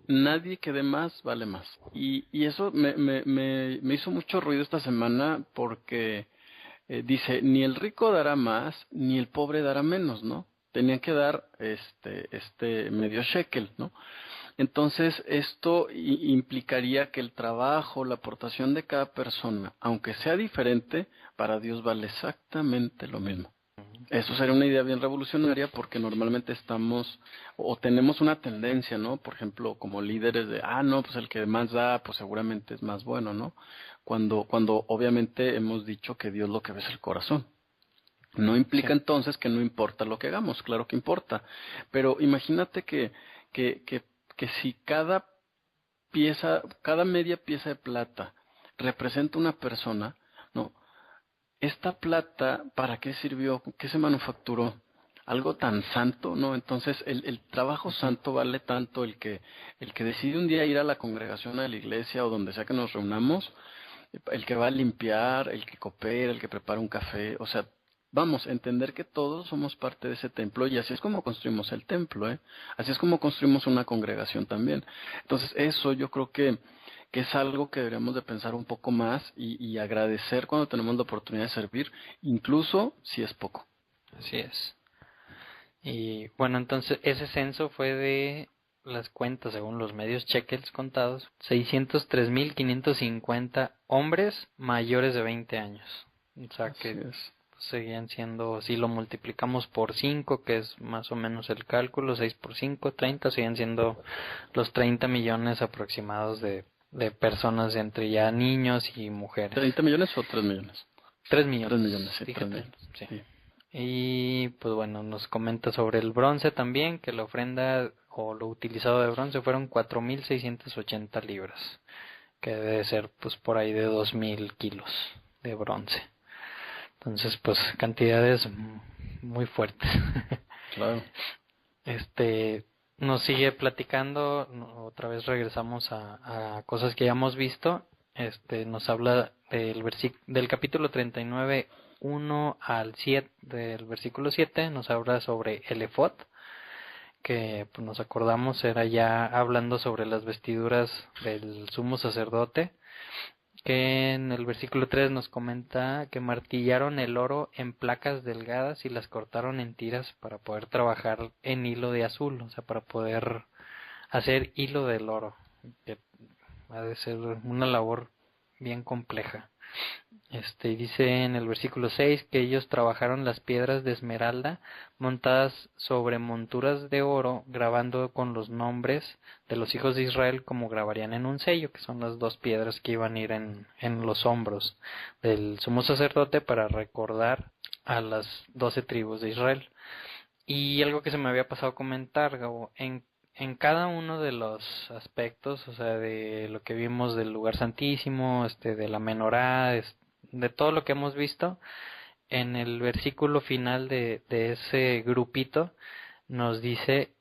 nadie que dé más vale más. Y eso me hizo mucho ruido esta semana porque... dice, ni el rico dará más, ni el pobre dará menos, ¿no? Tenían que dar medio shekel, ¿no? Entonces, esto implicaría que el trabajo, la aportación de cada persona, aunque sea diferente, para Dios vale exactamente lo mismo. Eso sería una idea bien revolucionaria porque normalmente estamos o tenemos una tendencia, ¿no? Por ejemplo, como líderes de, no, pues el que más da, pues seguramente es más bueno, ¿no? Cuando obviamente hemos dicho que Dios lo que ve es el corazón. No implica entonces que no importa lo que hagamos, claro que importa. Pero imagínate que si cada media pieza de plata representa una persona, ¿no? Esta plata, ¿para qué sirvió? ¿Qué se manufacturó? Algo tan santo, ¿no? Entonces, el trabajo santo vale tanto el que decide un día ir a la congregación, a la iglesia o donde sea que nos reunamos, el que va a limpiar, el que coopera, el que prepara un café, o sea, vamos, entender que todos somos parte de ese templo y así es como construimos el templo, ¿eh? Así es como construimos una congregación también. Entonces, eso yo creo que es algo que deberíamos de pensar un poco más y agradecer cuando tenemos la oportunidad de servir, incluso si es poco. Así es. Y bueno, entonces ese censo fue de las cuentas, según los medios shekels contados, 603.550 hombres mayores de 20 años. O sea que seguían siendo, si lo multiplicamos por 5, que es más o menos el cálculo, 6 por 5, 30, siguen siendo los 30 millones aproximados de personas entre ya niños y mujeres. ¿30 millones o 3 millones? 3 millones. 3 millones, sí. 3 millones. Sí. Y pues bueno, nos comenta sobre el bronce también, que la ofrenda o lo utilizado de bronce fueron 4.680 libras, que debe ser pues por ahí de 2.000 kilos de bronce. Entonces pues cantidades muy fuertes. Claro. Nos sigue platicando, otra vez regresamos a cosas que ya hemos visto. Nos habla del capítulo 39, 1 al 7, del versículo 7, nos habla sobre el efod, que pues, nos acordamos era ya hablando sobre las vestiduras del sumo sacerdote, que en el versículo 3 nos comenta que martillaron el oro en placas delgadas y las cortaron en tiras para poder trabajar en hilo de azul, o sea, para poder hacer hilo del oro, que ha de ser una labor bien compleja. Dice en el versículo 6 que ellos trabajaron las piedras de esmeralda montadas sobre monturas de oro, grabando con los nombres de los hijos de Israel como grabarían en un sello, que son las 2 piedras que iban a ir en los hombros del sumo sacerdote para recordar a las 12 tribus de Israel. Y algo que se me había pasado a comentar, Gabo, en en cada uno de los aspectos, o sea, de lo que vimos del lugar santísimo, de la menorá, de todo lo que hemos visto, en el versículo final de ese grupito nos dice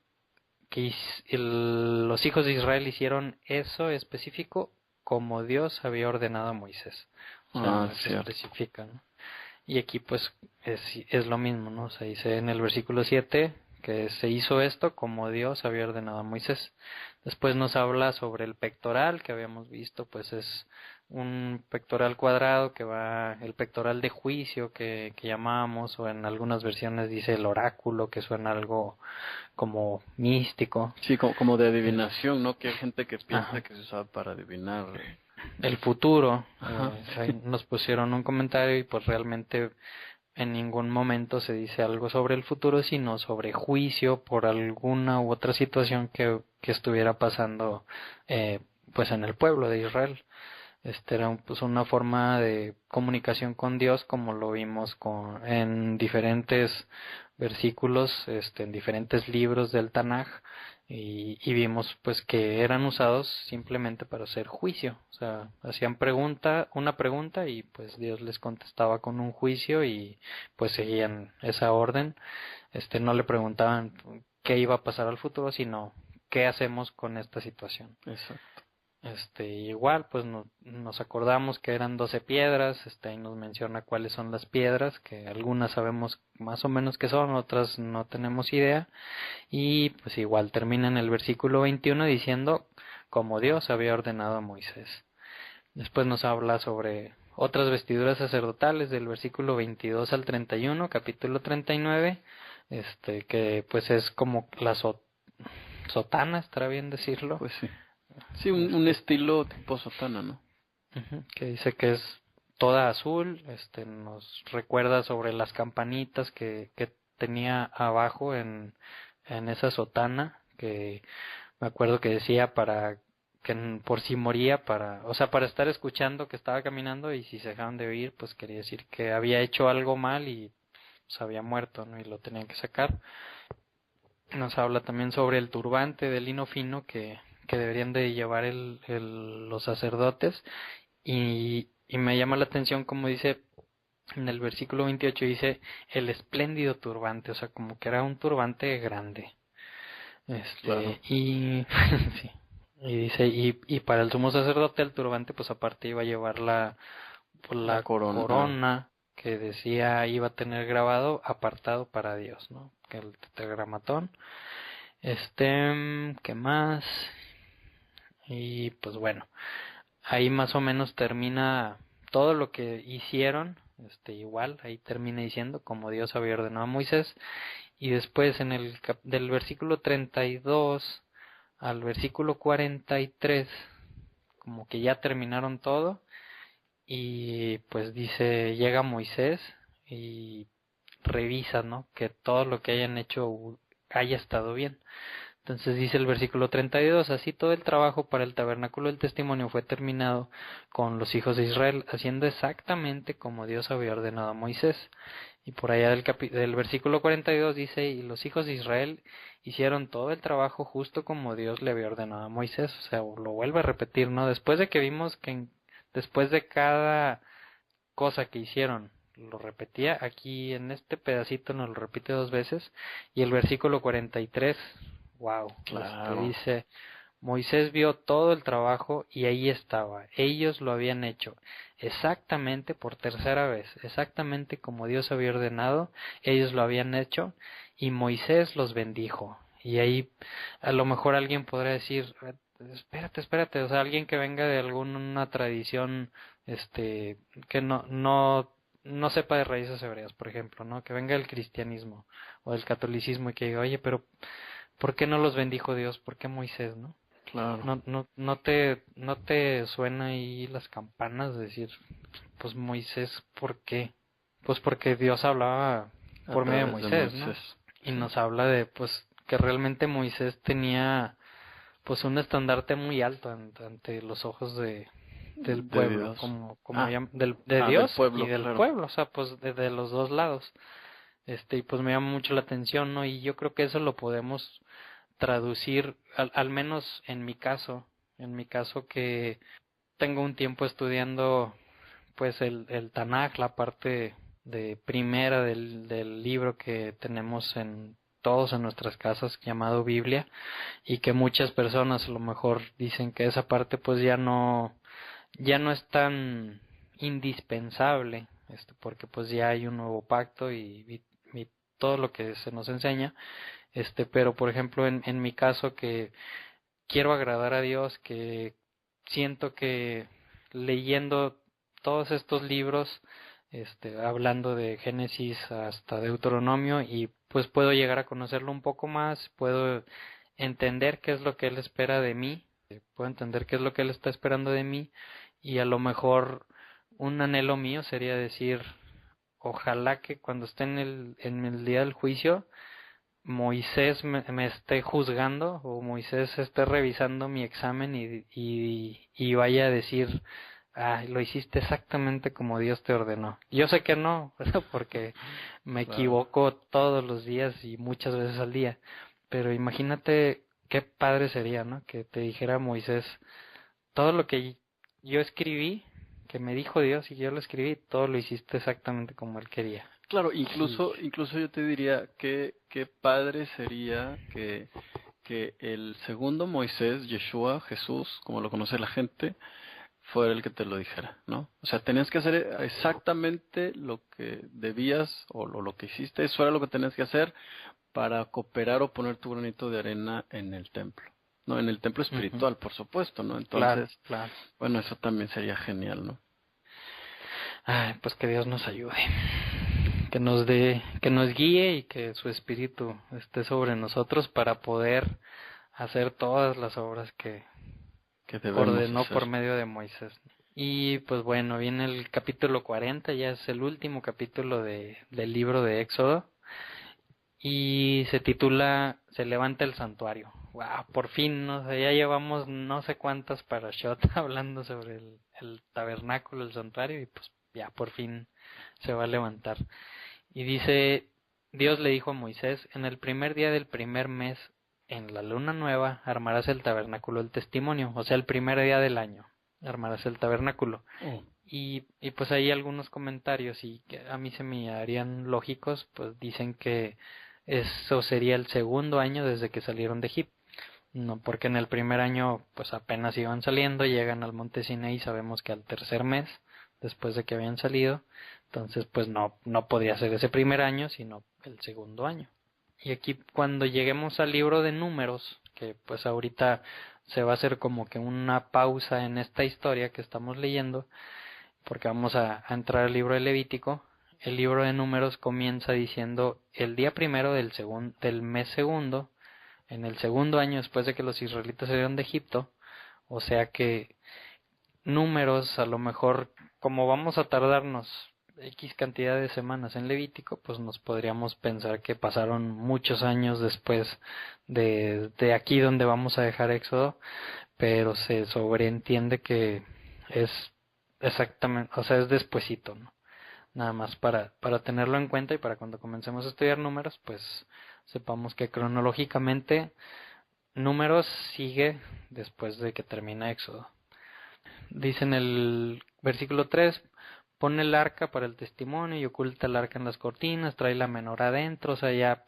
que los hijos de Israel hicieron eso específico como Dios había ordenado a Moisés. O sea, se especifica, ¿no? Y aquí pues es lo mismo, ¿no? O sea, dice en el versículo 7 que se hizo esto como Dios había ordenado a Moisés. Después nos habla sobre el pectoral que habíamos visto, pues es un pectoral cuadrado que va, el pectoral de juicio que llamábamos, o en algunas versiones dice el oráculo, que suena algo como místico. Sí, como de adivinación, ¿no? Que hay gente que piensa que se usaba para adivinar el futuro. Sí. Ahí nos pusieron un comentario y pues realmente en ningún momento se dice algo sobre el futuro, sino sobre juicio por alguna u otra situación que estuviera pasando pues en el pueblo de Israel. Era pues una forma de comunicación con Dios, como lo vimos en diferentes versículos, en diferentes libros del Tanaj, y vimos pues que eran usados simplemente para hacer juicio. O sea, hacían una pregunta y pues Dios les contestaba con un juicio y pues seguían esa orden. No le preguntaban qué iba a pasar al futuro, sino qué hacemos con esta situación. Exacto. Igual pues nos acordamos que eran 12 piedras, ahí nos menciona cuáles son las piedras, que algunas sabemos más o menos qué son, otras no tenemos idea, y pues igual termina en el versículo 21 diciendo como Dios había ordenado a Moisés. Después nos habla sobre otras vestiduras sacerdotales del versículo 22 al 31, capítulo 39, que pues es como la sotana, estará bien decirlo. Pues sí. Sí, un estilo tipo sotana, ¿no? Que dice que es toda azul, nos recuerda sobre las campanitas que tenía abajo en esa sotana, que me acuerdo que decía para que por si moría, o sea, para estar escuchando que estaba caminando, y si se dejaban de oír, pues quería decir que había hecho algo mal y pues había muerto, ¿no? Y lo tenían que sacar. Nos habla también sobre el turbante de lino fino que deberían de llevar los sacerdotes, y me llama la atención como dice en el versículo 28, dice el espléndido turbante, o sea, como que era un turbante grande. Claro. Y sí, y dice y para el sumo sacerdote el turbante pues aparte iba a llevar la corona que decía iba a tener grabado apartado para Dios, ¿no? Que el tetragramatón. ¿Qué más? Y pues bueno, ahí más o menos termina todo lo que hicieron, igual, ahí termina diciendo como Dios había ordenado a Moisés, y después del versículo 32 al versículo 43, como que ya terminaron todo, y pues dice, llega Moisés y revisa, ¿no? Que todo lo que hayan hecho haya estado bien. Entonces dice el versículo 32, así todo el trabajo para el tabernáculo del testimonio fue terminado con los hijos de Israel, haciendo exactamente como Dios había ordenado a Moisés. Y por allá del versículo 42 dice, y los hijos de Israel hicieron todo el trabajo justo como Dios le había ordenado a Moisés. O sea, lo vuelve a repetir, ¿no? Después de que vimos que después de cada cosa que hicieron, lo repetía, aquí en este pedacito nos lo repite 2 veces, y el versículo 43, wow, claro. Dice, Moisés vio todo el trabajo y ahí estaba, ellos lo habían hecho exactamente por tercera vez, exactamente como Dios había ordenado, ellos lo habían hecho y Moisés los bendijo. Y ahí a lo mejor alguien podrá decir, espérate, o sea, alguien que venga de alguna tradición que no sepa de raíces hebreas, por ejemplo, ¿no? Que venga del cristianismo o del catolicismo y que diga, oye, pero ¿por qué no los bendijo Dios? ¿Por qué Moisés, no? Claro. No te suena ahí las campanas de decir, pues Moisés, ¿por qué? Pues porque Dios hablaba por medio de Moisés, ¿no? Y nos habla de, pues, que realmente Moisés tenía, pues, un estandarte muy alto ante los ojos del pueblo, de Dios pueblo, y del pueblo, o sea, pues, de los dos lados. Y pues me llama mucho la atención, ¿no? Y yo creo que eso lo podemos traducir, al menos en mi caso que tengo un tiempo estudiando pues el Tanaj, la parte de primera del libro que tenemos en todos en nuestras casas llamado Biblia, y que muchas personas a lo mejor dicen que esa parte pues ya no es tan indispensable, porque pues ya hay un nuevo pacto y todo lo que se nos enseña, pero por ejemplo en mi caso, que quiero agradar a Dios, que siento que leyendo todos estos libros, hablando de Génesis hasta Deuteronomio, y pues puedo llegar a conocerlo un poco más, puedo entender qué es lo que Él espera de mí, puedo entender qué es lo que Él está esperando de mí, y a lo mejor un anhelo mío sería decir, ojalá que cuando esté en el día del juicio, Moisés me esté juzgando, o Moisés esté revisando mi examen y vaya a decir, lo hiciste exactamente como Dios te ordenó. Yo sé que no, porque me equivoco todos los días y muchas veces al día, pero imagínate qué padre sería, ¿no? Que te dijera Moisés, todo lo que yo escribí, que me dijo Dios y yo lo escribí, todo lo hiciste exactamente como Él quería. Claro, incluso yo te diría que padre sería que el segundo Moisés, Yeshua, Jesús, como lo conoce la gente, fuera el que te lo dijera, ¿no? O sea, tenías que hacer exactamente lo que debías o lo que hiciste, eso era lo que tenías que hacer para cooperar o poner tu granito de arena en el templo, ¿no? En el templo espiritual, por supuesto, ¿no? Entonces, claro. Bueno, eso también sería genial, ¿no? Ay, pues que Dios nos ayude, que nos guíe y que su espíritu esté sobre nosotros para poder hacer todas las obras que ordenó hacer por medio de Moisés. Y pues bueno, viene el capítulo 40, ya es el último capítulo del libro de Éxodo, y se titula Se levanta el santuario. Wow, por fin, no sé, ya llevamos no sé cuántas parashot hablando sobre el tabernáculo, el santuario, y pues ya por fin se va a levantar. Y dice, Dios le dijo a Moisés, en el primer día del primer mes, en la luna nueva, armarás el tabernáculo del testimonio, o sea, el primer día del año, armarás el tabernáculo. Y pues hay algunos comentarios y que a mí se me harían lógicos, pues dicen que eso sería el segundo año desde que salieron de Egipto. No, porque en el primer año pues apenas iban saliendo, llegan al monte Sinaí, sabemos que al tercer mes, después de que habían salido, entonces pues no podía ser ese primer año, sino el segundo año. Y aquí cuando lleguemos al libro de Números, que pues ahorita se va a hacer como que una pausa en esta historia que estamos leyendo, porque vamos a entrar al libro de Levítico. El libro de Números comienza diciendo el día primero del mes segundo, en el segundo año después de que los israelitas salieron de Egipto. O sea que Números, a lo mejor, como vamos a tardarnos X cantidad de semanas en Levítico, pues nos podríamos pensar que pasaron muchos años después de aquí donde vamos a dejar Éxodo, pero se sobreentiende que es exactamente, o sea, es despuesito, ¿no? Nada más para tenerlo en cuenta y para cuando comencemos a estudiar Números, pues sepamos que cronológicamente Números sigue después de que termina Éxodo. Dice en el versículo 3, pone el arca para el testimonio y oculta el arca en las cortinas, trae la menorá adentro, o sea, ya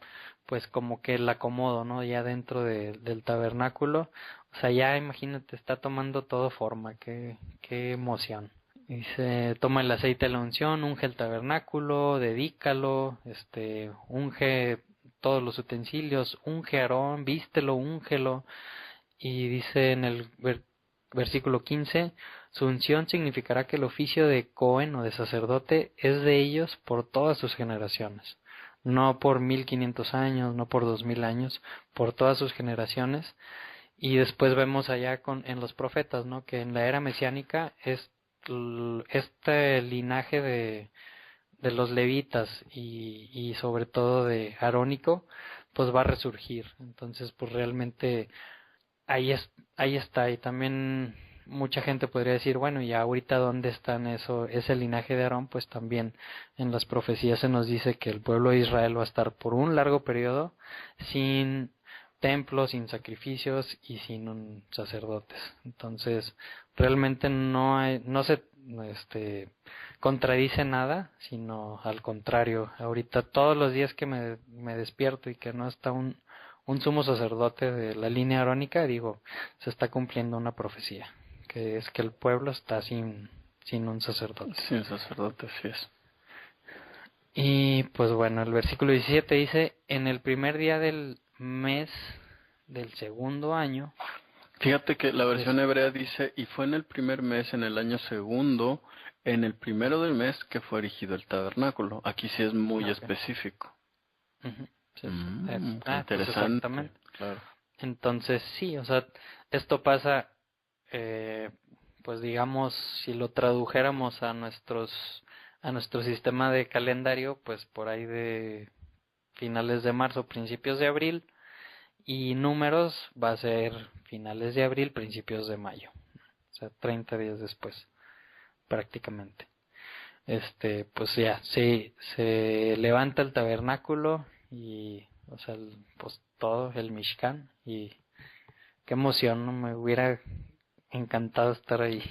pues como que el acomodo, ¿no? Ya dentro del tabernáculo, o sea, ya imagínate, está tomando todo forma, qué emoción. Dice, toma el aceite de la unción, unge el tabernáculo, dedícalo, unge todos los utensilios, unge a Aarón, vístelo, úngelo. Y dice en el versículo 15, su unción significará que el oficio de Cohen o de sacerdote es de ellos por todas sus generaciones, no por 1500 años, no por 2000 años, por todas sus generaciones. Y después vemos allá en los profetas, ¿no? Que en la era mesiánica es este linaje de los levitas y sobre todo de Arónico, pues va a resurgir. Entonces, pues realmente ahí está. Y también mucha gente podría decir, bueno, y ahorita dónde están ese linaje de Aarón. Pues también en las profecías se nos dice que el pueblo de Israel va a estar por un largo periodo sin templo, sin sacrificios y sin un sacerdotes. Entonces, realmente no se contradice nada, sino al contrario. Ahorita todos los días que me despierto y que no está un sumo sacerdote de la línea arónica, digo, se está cumpliendo una profecía, que es que el pueblo está sin un sacerdote. Sin sacerdote, sí es. Y pues bueno, el versículo 17 dice, en el primer día del mes del segundo año. Fíjate que la versión hebrea dice, y fue en el primer mes, en el año segundo, en el primero del mes que fue erigido el tabernáculo. Aquí sí es muy específico. Uh-huh. Sí, interesante. pues exactamente. Claro. Entonces sí, o sea, esto pasa, pues digamos, si lo tradujéramos a nuestro sistema de calendario, pues por ahí de finales de marzo, principios de abril, y números va a ser finales de abril, principios de mayo, o sea, 30 días después, prácticamente. Pues ya, sí, se levanta el tabernáculo y, o sea, pues todo el Mishkan, y qué emoción, ¿no? Me hubiera encantado estar ahí,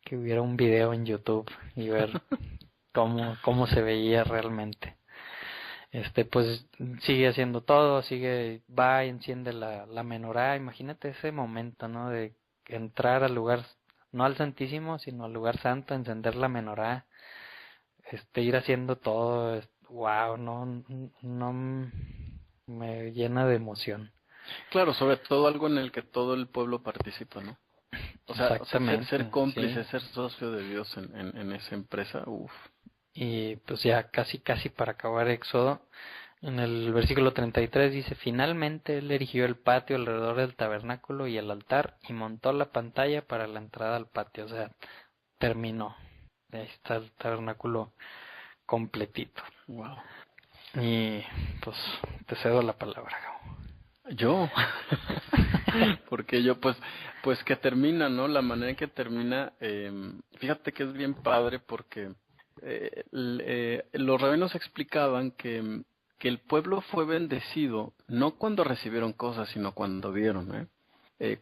que hubiera un video en YouTube y ver cómo se veía realmente. Pues sigue haciendo todo, va y enciende la menorá. Imagínate ese momento, ¿no? De entrar al lugar, no al Santísimo, sino al lugar santo, encender la menorá, ir haciendo todo. Wow, no me llena de emoción. Claro, sobre todo algo en el que todo el pueblo participa, ¿no? O sea ser cómplice, sí. Ser socio de Dios en esa empresa, uff. Y pues ya casi para acabar Éxodo, en el versículo 33 dice, finalmente él erigió el patio alrededor del tabernáculo y el altar y montó la pantalla para la entrada al patio, o sea, terminó. Ahí está el tabernáculo completito. Wow. Y pues te cedo la palabra. ¿Yo? Porque yo pues que termina, ¿no? La manera en que termina, fíjate que es bien padre porque los rabinos explicaban que el pueblo fue bendecido no cuando recibieron cosas, sino cuando dieron,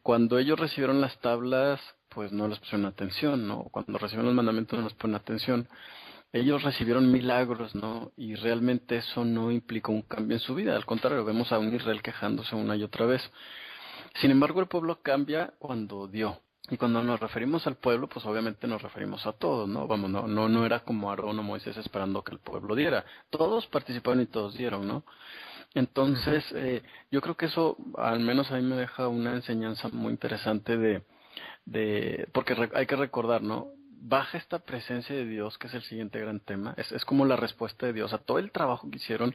cuando ellos recibieron las tablas, pues no les pusieron atención, ¿no? Cuando recibieron los mandamientos no les pusieron atención. Ellos recibieron milagros, ¿no? Y realmente eso no implicó un cambio en su vida. Al contrario, vemos a un Israel quejándose una y otra vez. Sin embargo, el pueblo cambia cuando dio. Y cuando nos referimos al pueblo, pues obviamente nos referimos a todos, ¿no? Vamos, no era como Aarón o Moisés esperando que el pueblo diera. Todos participaron y todos dieron, ¿no? Entonces, yo creo que eso, al menos a mí me deja una enseñanza muy interesante porque hay que recordar, ¿no? Baja esta presencia de Dios, que es el siguiente gran tema, es como la respuesta de Dios a todo el trabajo que hicieron.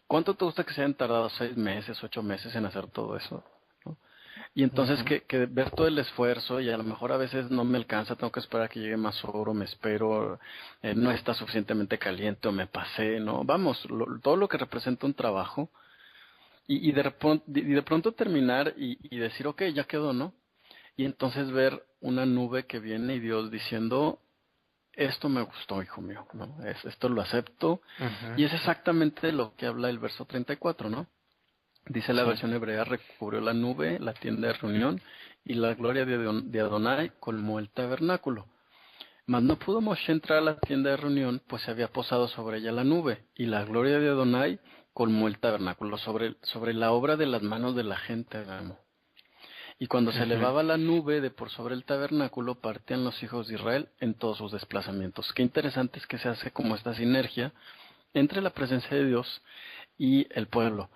¿Cuánto te gusta que se hayan tardado 6 meses, 8 meses en hacer todo eso? ¿No? Y entonces que ver todo el esfuerzo, y a lo mejor a veces no me alcanza, tengo que esperar a que llegue más oro, me espero, no está suficientemente caliente o me pasé, ¿no? Vamos, todo lo que representa un trabajo, y de pronto terminar y decir, ok, ya quedó, ¿no? Y entonces ver una nube que viene y Dios diciendo, esto me gustó, hijo mío, ¿no? Esto lo acepto. Y es exactamente lo que habla el verso 34, ¿no? Dice la versión hebrea, recubrió la nube, la tienda de reunión, y la gloria de Adonai colmó el tabernáculo. Mas no pudo Moshe entrar a la tienda de reunión, pues se había posado sobre ella la nube, y la gloria de Adonai colmó el tabernáculo sobre la obra de las manos de la gente, hermano. Y cuando se elevaba la nube de por sobre el tabernáculo, partían los hijos de Israel en todos sus desplazamientos. Qué interesante es que se hace como esta sinergia entre la presencia de Dios y el pueblo.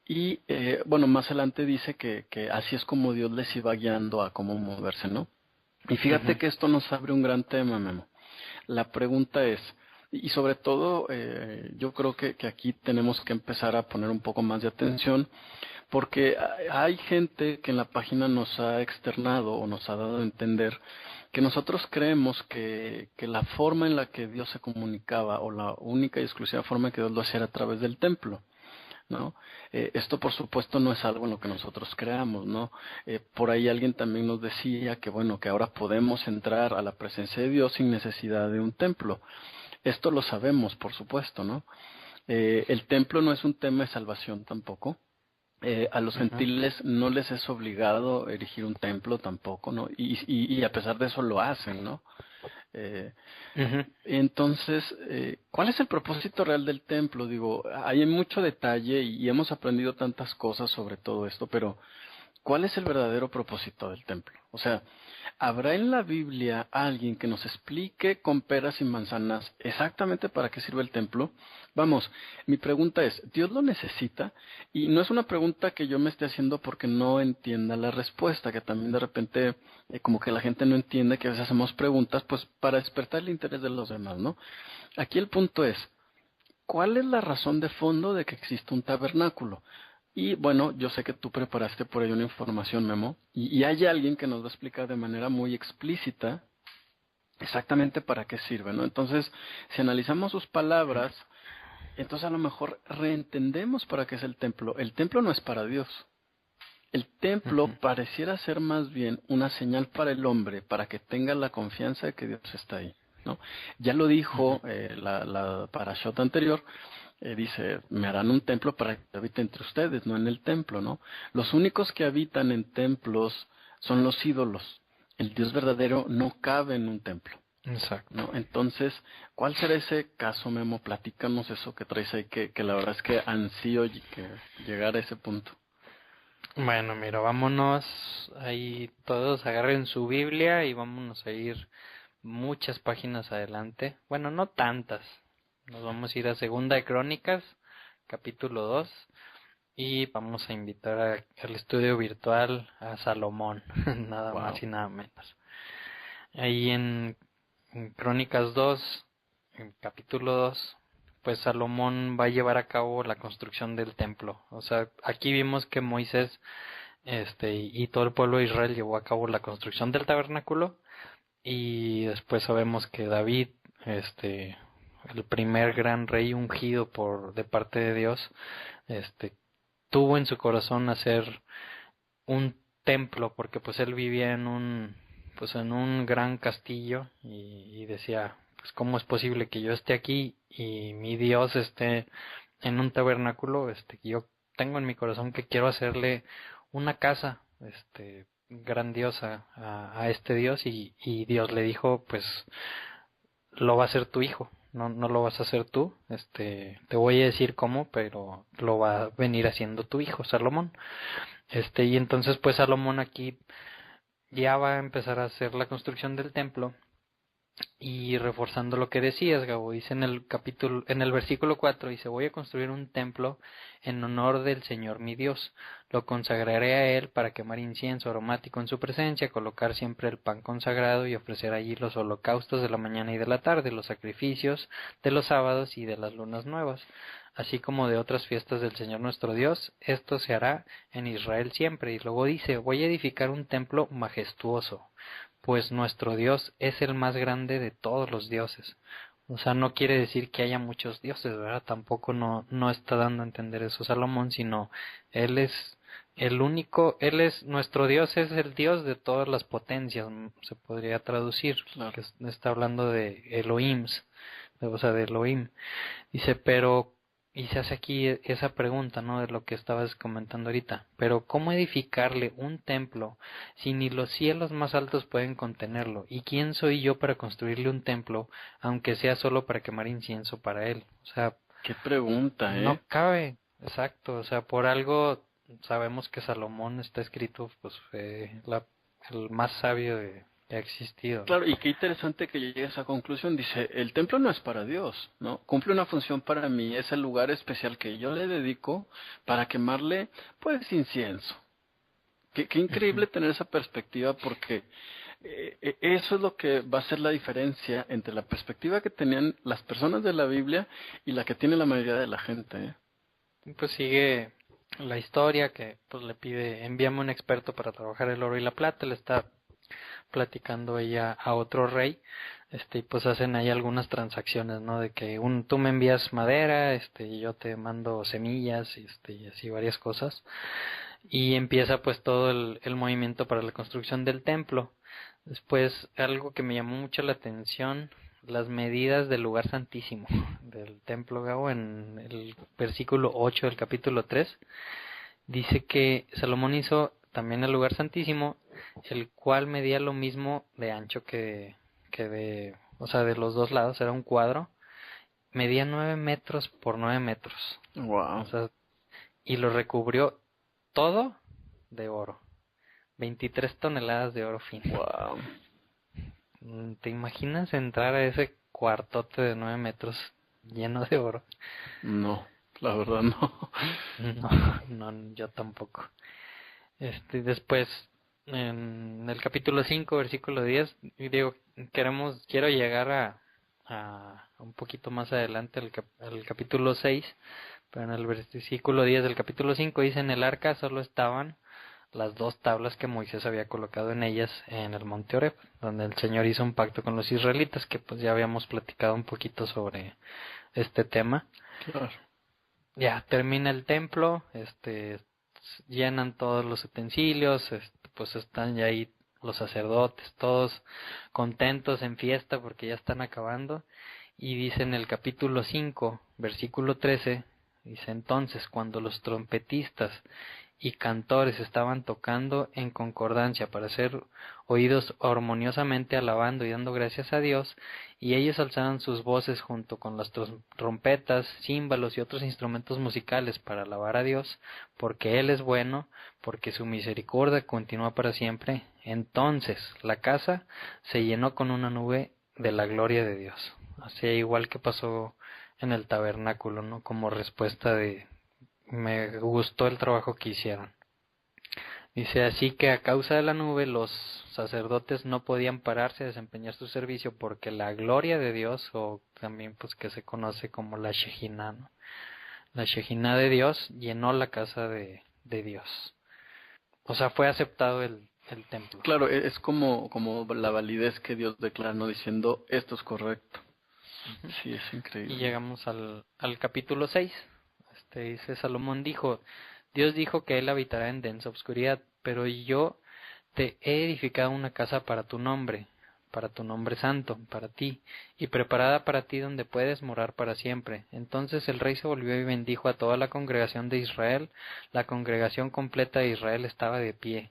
Y bueno, más adelante dice que así es como Dios les iba guiando a cómo moverse, ¿no? Y fíjate que esto nos abre un gran tema, Memo. La pregunta es, y sobre todo yo creo que aquí tenemos que empezar a poner un poco más de atención, porque hay gente que en la página nos ha externado o nos ha dado a entender que nosotros creemos que la forma en la que Dios se comunicaba, o la única y exclusiva forma en que Dios lo hacía, era a través del templo, ¿no? Esto por supuesto no es algo en lo que nosotros creamos, ¿no? Por ahí alguien también nos decía que bueno, que ahora podemos entrar a la presencia de Dios sin necesidad de un templo. Esto lo sabemos, por supuesto, ¿no? El templo no es un tema de salvación tampoco. A los Ujú, gentiles no les es obligado erigir un templo tampoco, ¿no? Y a pesar de eso lo hacen, ¿no? Eh, ujú, entonces, ¿cuál es el propósito real del templo? Digo, hay mucho detalle y hemos aprendido tantas cosas sobre todo esto, pero ¿cuál es el verdadero propósito del templo? O sea, ¿habrá en la Biblia alguien que nos explique con peras y manzanas exactamente para qué sirve el templo? Vamos, mi pregunta es, ¿Dios lo necesita? Y no es una pregunta que yo me esté haciendo porque no entienda la respuesta, que también de repente como que la gente no entiende que a veces hacemos preguntas pues para despertar el interés de los demás, ¿no? Aquí el punto es, ¿cuál es la razón de fondo de que existe un tabernáculo? Y bueno, yo sé que tú preparaste por ahí una información, Memo, y hay alguien que nos va a explicar de manera muy explícita exactamente para qué sirve, ¿no? Entonces, si analizamos sus palabras, entonces a lo mejor reentendemos para qué es el templo. El templo no es para Dios. El templo ujú, pareciera ser más bien una señal para el hombre, para que tenga la confianza de que Dios está ahí, ¿no? Ya lo ujú. dijo la parashot anterior, dice, me harán un templo para que habite entre ustedes, no en el templo, ¿no? Los únicos que habitan en templos son los ídolos. El Dios verdadero no cabe en un templo, Exacto. ¿no? Entonces, ¿cuál será ese caso, Memo? Platícanos eso que traes ahí, que la verdad es que ansío que llegar a ese punto. Bueno, mira, vámonos ahí todos, agarren su Biblia y vámonos a ir muchas páginas adelante. Bueno, no tantas. Nos vamos a ir a Segunda de Crónicas, capítulo 2, y vamos a invitar al estudio virtual a Salomón, nada más Wow. y nada menos. Ahí en Crónicas 2, en capítulo 2, pues Salomón va a llevar a cabo la construcción del templo. O sea, aquí vimos que Moisés y todo el pueblo de Israel llevó a cabo la construcción del tabernáculo, y después sabemos que David, este, el primer gran rey ungido por de parte de Dios, este, tuvo en su corazón hacer un templo, porque pues él vivía en un gran castillo, y decía, pues cómo es posible que yo esté aquí y mi Dios esté en un tabernáculo. Yo tengo en mi corazón que quiero hacerle una casa grandiosa a este Dios, y Dios le dijo, pues lo va a hacer tu hijo, no lo vas a hacer tú. Te voy a decir cómo, pero lo va a venir haciendo tu hijo Salomón. Y entonces pues Salomón aquí ya va a empezar a hacer la construcción del templo. Y reforzando lo que decías, Gabo, dice en el versículo 4, dice, voy a construir un templo en honor del Señor mi Dios. Lo consagraré a él para quemar incienso aromático en su presencia, colocar siempre el pan consagrado y ofrecer allí los holocaustos de la mañana y de la tarde, los sacrificios de los sábados y de las lunas nuevas, así como de otras fiestas del Señor nuestro Dios. Esto se hará en Israel siempre. Y luego dice, voy a edificar un templo majestuoso, pues nuestro Dios es el más grande de todos los dioses. O sea, no quiere decir que haya muchos dioses, ¿verdad? Tampoco no está dando a entender eso Salomón, sino Él es el único, nuestro Dios es el Dios de todas las potencias, se podría traducir, Claro. que está hablando de Elohims, o sea, de Elohim. Dice, pero, y se hace aquí esa pregunta, ¿no? De lo que estabas comentando ahorita. Pero, ¿cómo edificarle un templo si ni los cielos más altos pueden contenerlo? ¿Y quién soy yo para construirle un templo, aunque sea solo para quemar incienso para él? O sea, Qué pregunta, no ¿eh? cabe. Exacto. O sea, por algo sabemos que Salomón está escrito, pues, el más sabio que ha existido, ¿no? Claro, y qué interesante que llegue a esa conclusión. Dice, el templo no es para Dios, ¿no? Cumple una función para mí, es el lugar especial que yo le dedico para quemarle, pues, incienso. Qué Ujú. increíble tener esa perspectiva porque eso es lo que va a ser la diferencia entre la perspectiva que tenían las personas de la Biblia y la que tiene la mayoría de la gente, ¿eh? Pues sigue la historia que pues le pide, envíame un experto para trabajar el oro y la plata. Le está platicando ella a otro rey, y pues hacen ahí algunas transacciones, ¿no? De que tú me envías madera, y yo te mando semillas, y así varias cosas. Y empieza pues todo el movimiento para la construcción del templo. Después, algo que me llamó mucho la atención, las medidas del lugar santísimo del templo, Gabo, en el versículo 8 del capítulo 3, Dice que Salomón hizo también el lugar santísimo, el cual medía lo mismo de ancho o sea, de los dos lados, era un cuadro, medía 9 metros por 9 metros. Wow. O sea, y lo recubrió todo de oro. 23 toneladas de oro fino. Wow. ¿Te imaginas entrar a ese cuartote de 9 metros lleno de oro? No, la verdad no. No, yo tampoco. Después, en el capítulo 5, versículo 10, digo, quiero llegar a un poquito más adelante al capítulo 6, pero en el versículo 10 del capítulo 5 dice: en el arca solo estaban las 2 tablas que Moisés había colocado en ellas en el monte Oreb, donde el Señor hizo un pacto con los israelitas, que pues ya habíamos platicado un poquito sobre este tema. Claro. Ya termina el templo, llenan todos los utensilios, pues están ya ahí los sacerdotes, todos contentos en fiesta porque ya están acabando. Y dice en el capítulo 5, versículo 13, dice: entonces cuando los trompetistas y cantores estaban tocando en concordancia para ser oídos armoniosamente, alabando y dando gracias a Dios, y ellos alzaban sus voces junto con las trompetas, címbalos y otros instrumentos musicales para alabar a Dios, porque Él es bueno, porque su misericordia continúa para siempre. Entonces la casa se llenó con una nube de la gloria de Dios. Así igual que pasó en el tabernáculo, ¿no? Como respuesta de: me gustó el trabajo que hicieron. Dice: así que a causa de la nube los sacerdotes no podían pararse a desempeñar su servicio, porque la gloria de Dios, o también pues que se conoce como la Shejinah, ¿no? La Shejinah de Dios llenó la casa de Dios. O sea, fue aceptado el templo. Claro, es como la validez que Dios declara, no diciendo esto es correcto. Uh-huh. Sí, es increíble. Y llegamos al capítulo 6. Dice: Salomón dijo: Dios dijo que él habitará en densa oscuridad, pero yo te he edificado una casa para tu nombre santo, para ti, y preparada para ti donde puedes morar para siempre. Entonces el rey se volvió y bendijo a toda la congregación de Israel. La congregación completa de Israel estaba de pie.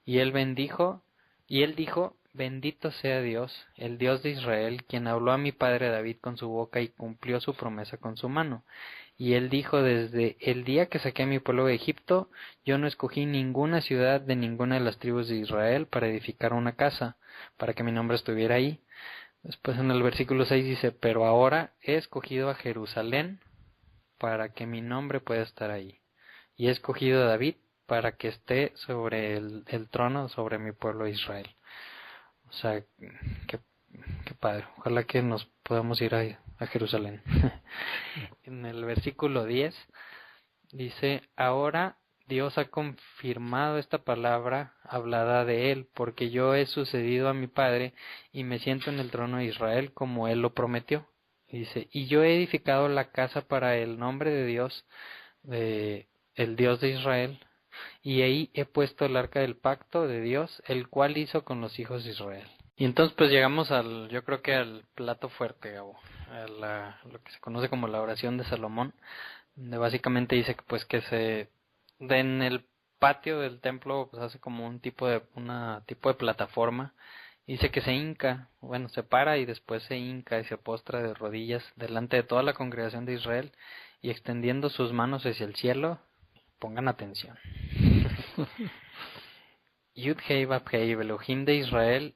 Y él dijo: bendito sea Dios, el Dios de Israel, quien habló a mi padre David con su boca y cumplió su promesa con su mano. Y él dijo: desde el día que saqué a mi pueblo de Egipto, yo no escogí ninguna ciudad de ninguna de las tribus de Israel para edificar una casa, para que mi nombre estuviera ahí. Después en el versículo 6 dice: pero ahora he escogido a Jerusalén para que mi nombre pueda estar ahí. Y he escogido a David para que esté sobre el trono sobre mi pueblo Israel. O sea, qué padre. Ojalá que nos podamos ir a Jerusalén. En el versículo 10 dice: ahora Dios ha confirmado esta palabra hablada de él, porque yo he sucedido a mi padre y me siento en el trono de Israel como él lo prometió. Dice: y yo he edificado la casa para el nombre de Dios, el Dios de Israel, y ahí he puesto el arca del pacto de Dios, el cual hizo con los hijos de Israel. Y entonces pues llegamos yo creo que al plato fuerte, Gabo, lo que se conoce como la oración de Salomón, donde básicamente dice que pues en el patio del templo pues hace como un tipo de plataforma. Dice que se para y después se hinca y se postra de rodillas delante de toda la congregación de Israel y extendiendo sus manos hacia el cielo. Pongan atención. Yud-Hei Vав-Hei, Elohim de Israel,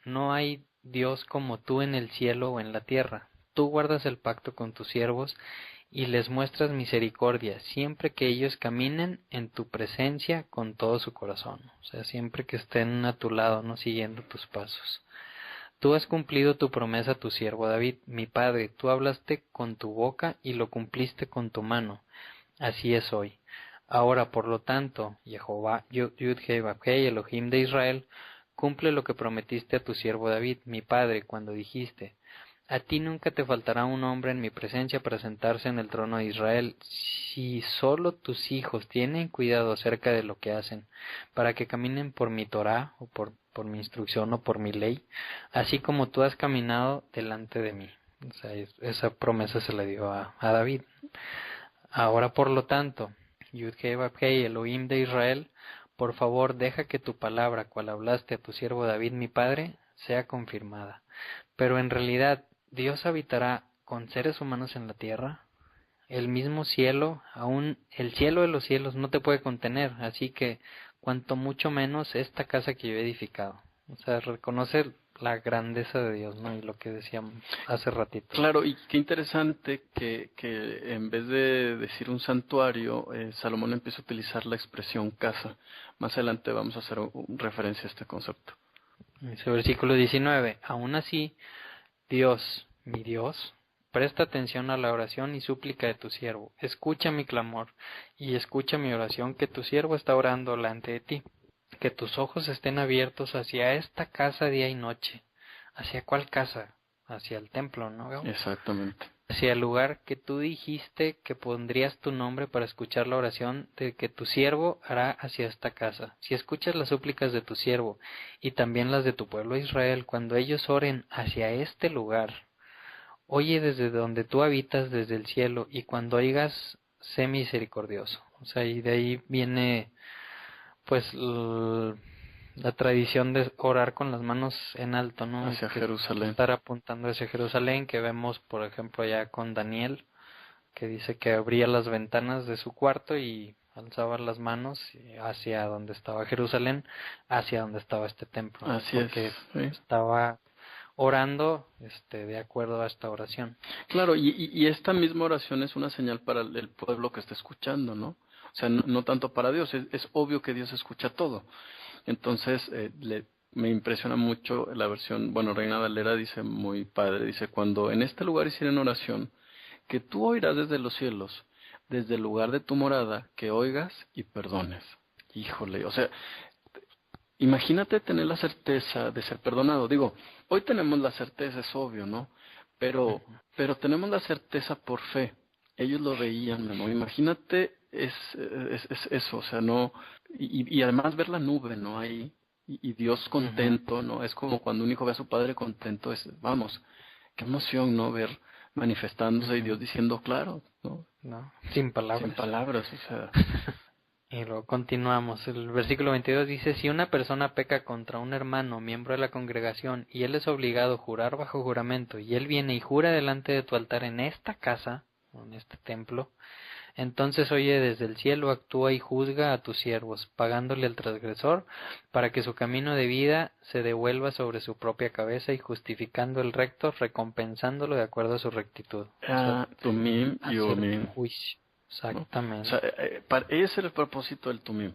no hay Dios como tú en el cielo o en la tierra. Tú guardas el pacto con tus siervos y les muestras misericordia siempre que ellos caminen en tu presencia con todo su corazón. O sea, siempre que estén a tu lado, no siguiendo tus pasos. Tú has cumplido tu promesa a tu siervo David, mi padre. Tú hablaste con tu boca y lo cumpliste con tu mano. Así es hoy. Ahora, por lo tanto, Jehová, Yud-Hei Vав-Hei, Elohim de Israel, cumple lo que prometiste a tu siervo David, mi padre, cuando dijiste: a ti nunca te faltará un hombre en mi presencia para sentarse en el trono de Israel, si solo tus hijos tienen cuidado acerca de lo que hacen, para que caminen por mi Torá, o por mi instrucción, o por mi ley, así como tú has caminado delante de mí. O sea, esa promesa se le dio a David. Ahora, por lo tanto, Yud-Heh Vav-Heh, Elohim de Israel, por favor deja que tu palabra, cual hablaste a tu siervo David mi padre, sea confirmada. Pero en realidad, ¿Dios habitará con seres humanos en la tierra? El mismo cielo, aún el cielo de los cielos no te puede contener, así que cuanto mucho menos esta casa que yo he edificado. O sea, reconoce la grandeza de Dios, ¿no? Y lo que decíamos hace ratito. Claro, y qué interesante que en vez de decir un santuario, Salomón empieza a utilizar la expresión casa. Más adelante vamos a hacer referencia a este concepto. Dice versículo 19, aún así, Dios, mi Dios, presta atención a la oración y súplica de tu siervo. Escucha mi clamor y escucha mi oración que tu siervo está orando delante de ti. Que tus ojos estén abiertos hacia esta casa día y noche. ¿Hacia cuál casa? Hacia el templo, ¿no? Exactamente. Hacia el lugar que tú dijiste que pondrías tu nombre para escuchar la oración de que tu siervo hará hacia esta casa. Si escuchas las súplicas de tu siervo y también las de tu pueblo Israel, cuando ellos oren hacia este lugar, oye desde donde tú habitas, desde el cielo, y cuando oigas, sé misericordioso. O sea, y de ahí viene pues la tradición de orar con las manos en alto, ¿no? Hacia Jerusalén. Estar apuntando hacia Jerusalén, que vemos, por ejemplo, allá con Daniel, que dice que abría las ventanas de su cuarto y alzaba las manos hacia donde estaba Jerusalén, hacia donde estaba este templo. Así porque es. ¿Sí? Estaba orando de acuerdo a esta oración. Claro, y esta misma oración es una señal para el pueblo que está escuchando, ¿no? O sea, no tanto para Dios, es obvio que Dios escucha todo. Entonces, me impresiona mucho la versión, bueno, Reina Valera dice muy padre, dice, cuando en este lugar hicieren oración, que tú oirás desde los cielos, desde el lugar de tu morada, que oigas y perdones. Híjole, o sea, imagínate tener la certeza de ser perdonado. Digo, hoy tenemos la certeza, es obvio, ¿no? Pero tenemos la certeza por fe. Ellos lo veían, ¿no? Imagínate es eso, o sea, no, y además ver la nube, ¿no? Ahí, y Dios contento, ¿no? Es como cuando un hijo ve a su padre contento, vamos, qué emoción, ¿no? Ver manifestándose y Dios diciendo, claro, ¿no? No, sin palabras. Sin palabras, o sea. Y luego continuamos. El versículo 22 dice, si una persona peca contra un hermano, miembro de la congregación, y él es obligado a jurar bajo juramento, y él viene y jura delante de tu altar en esta casa, en este templo, entonces oye desde el cielo, actúa y juzga a tus siervos, pagándole al transgresor, para que su camino de vida se devuelva sobre su propia cabeza, y justificando el recto, recompensándolo de acuerdo a su rectitud. Tumim y Umim. Juicio. Exactamente. ¿No? O sea, ese es el propósito del Tumim.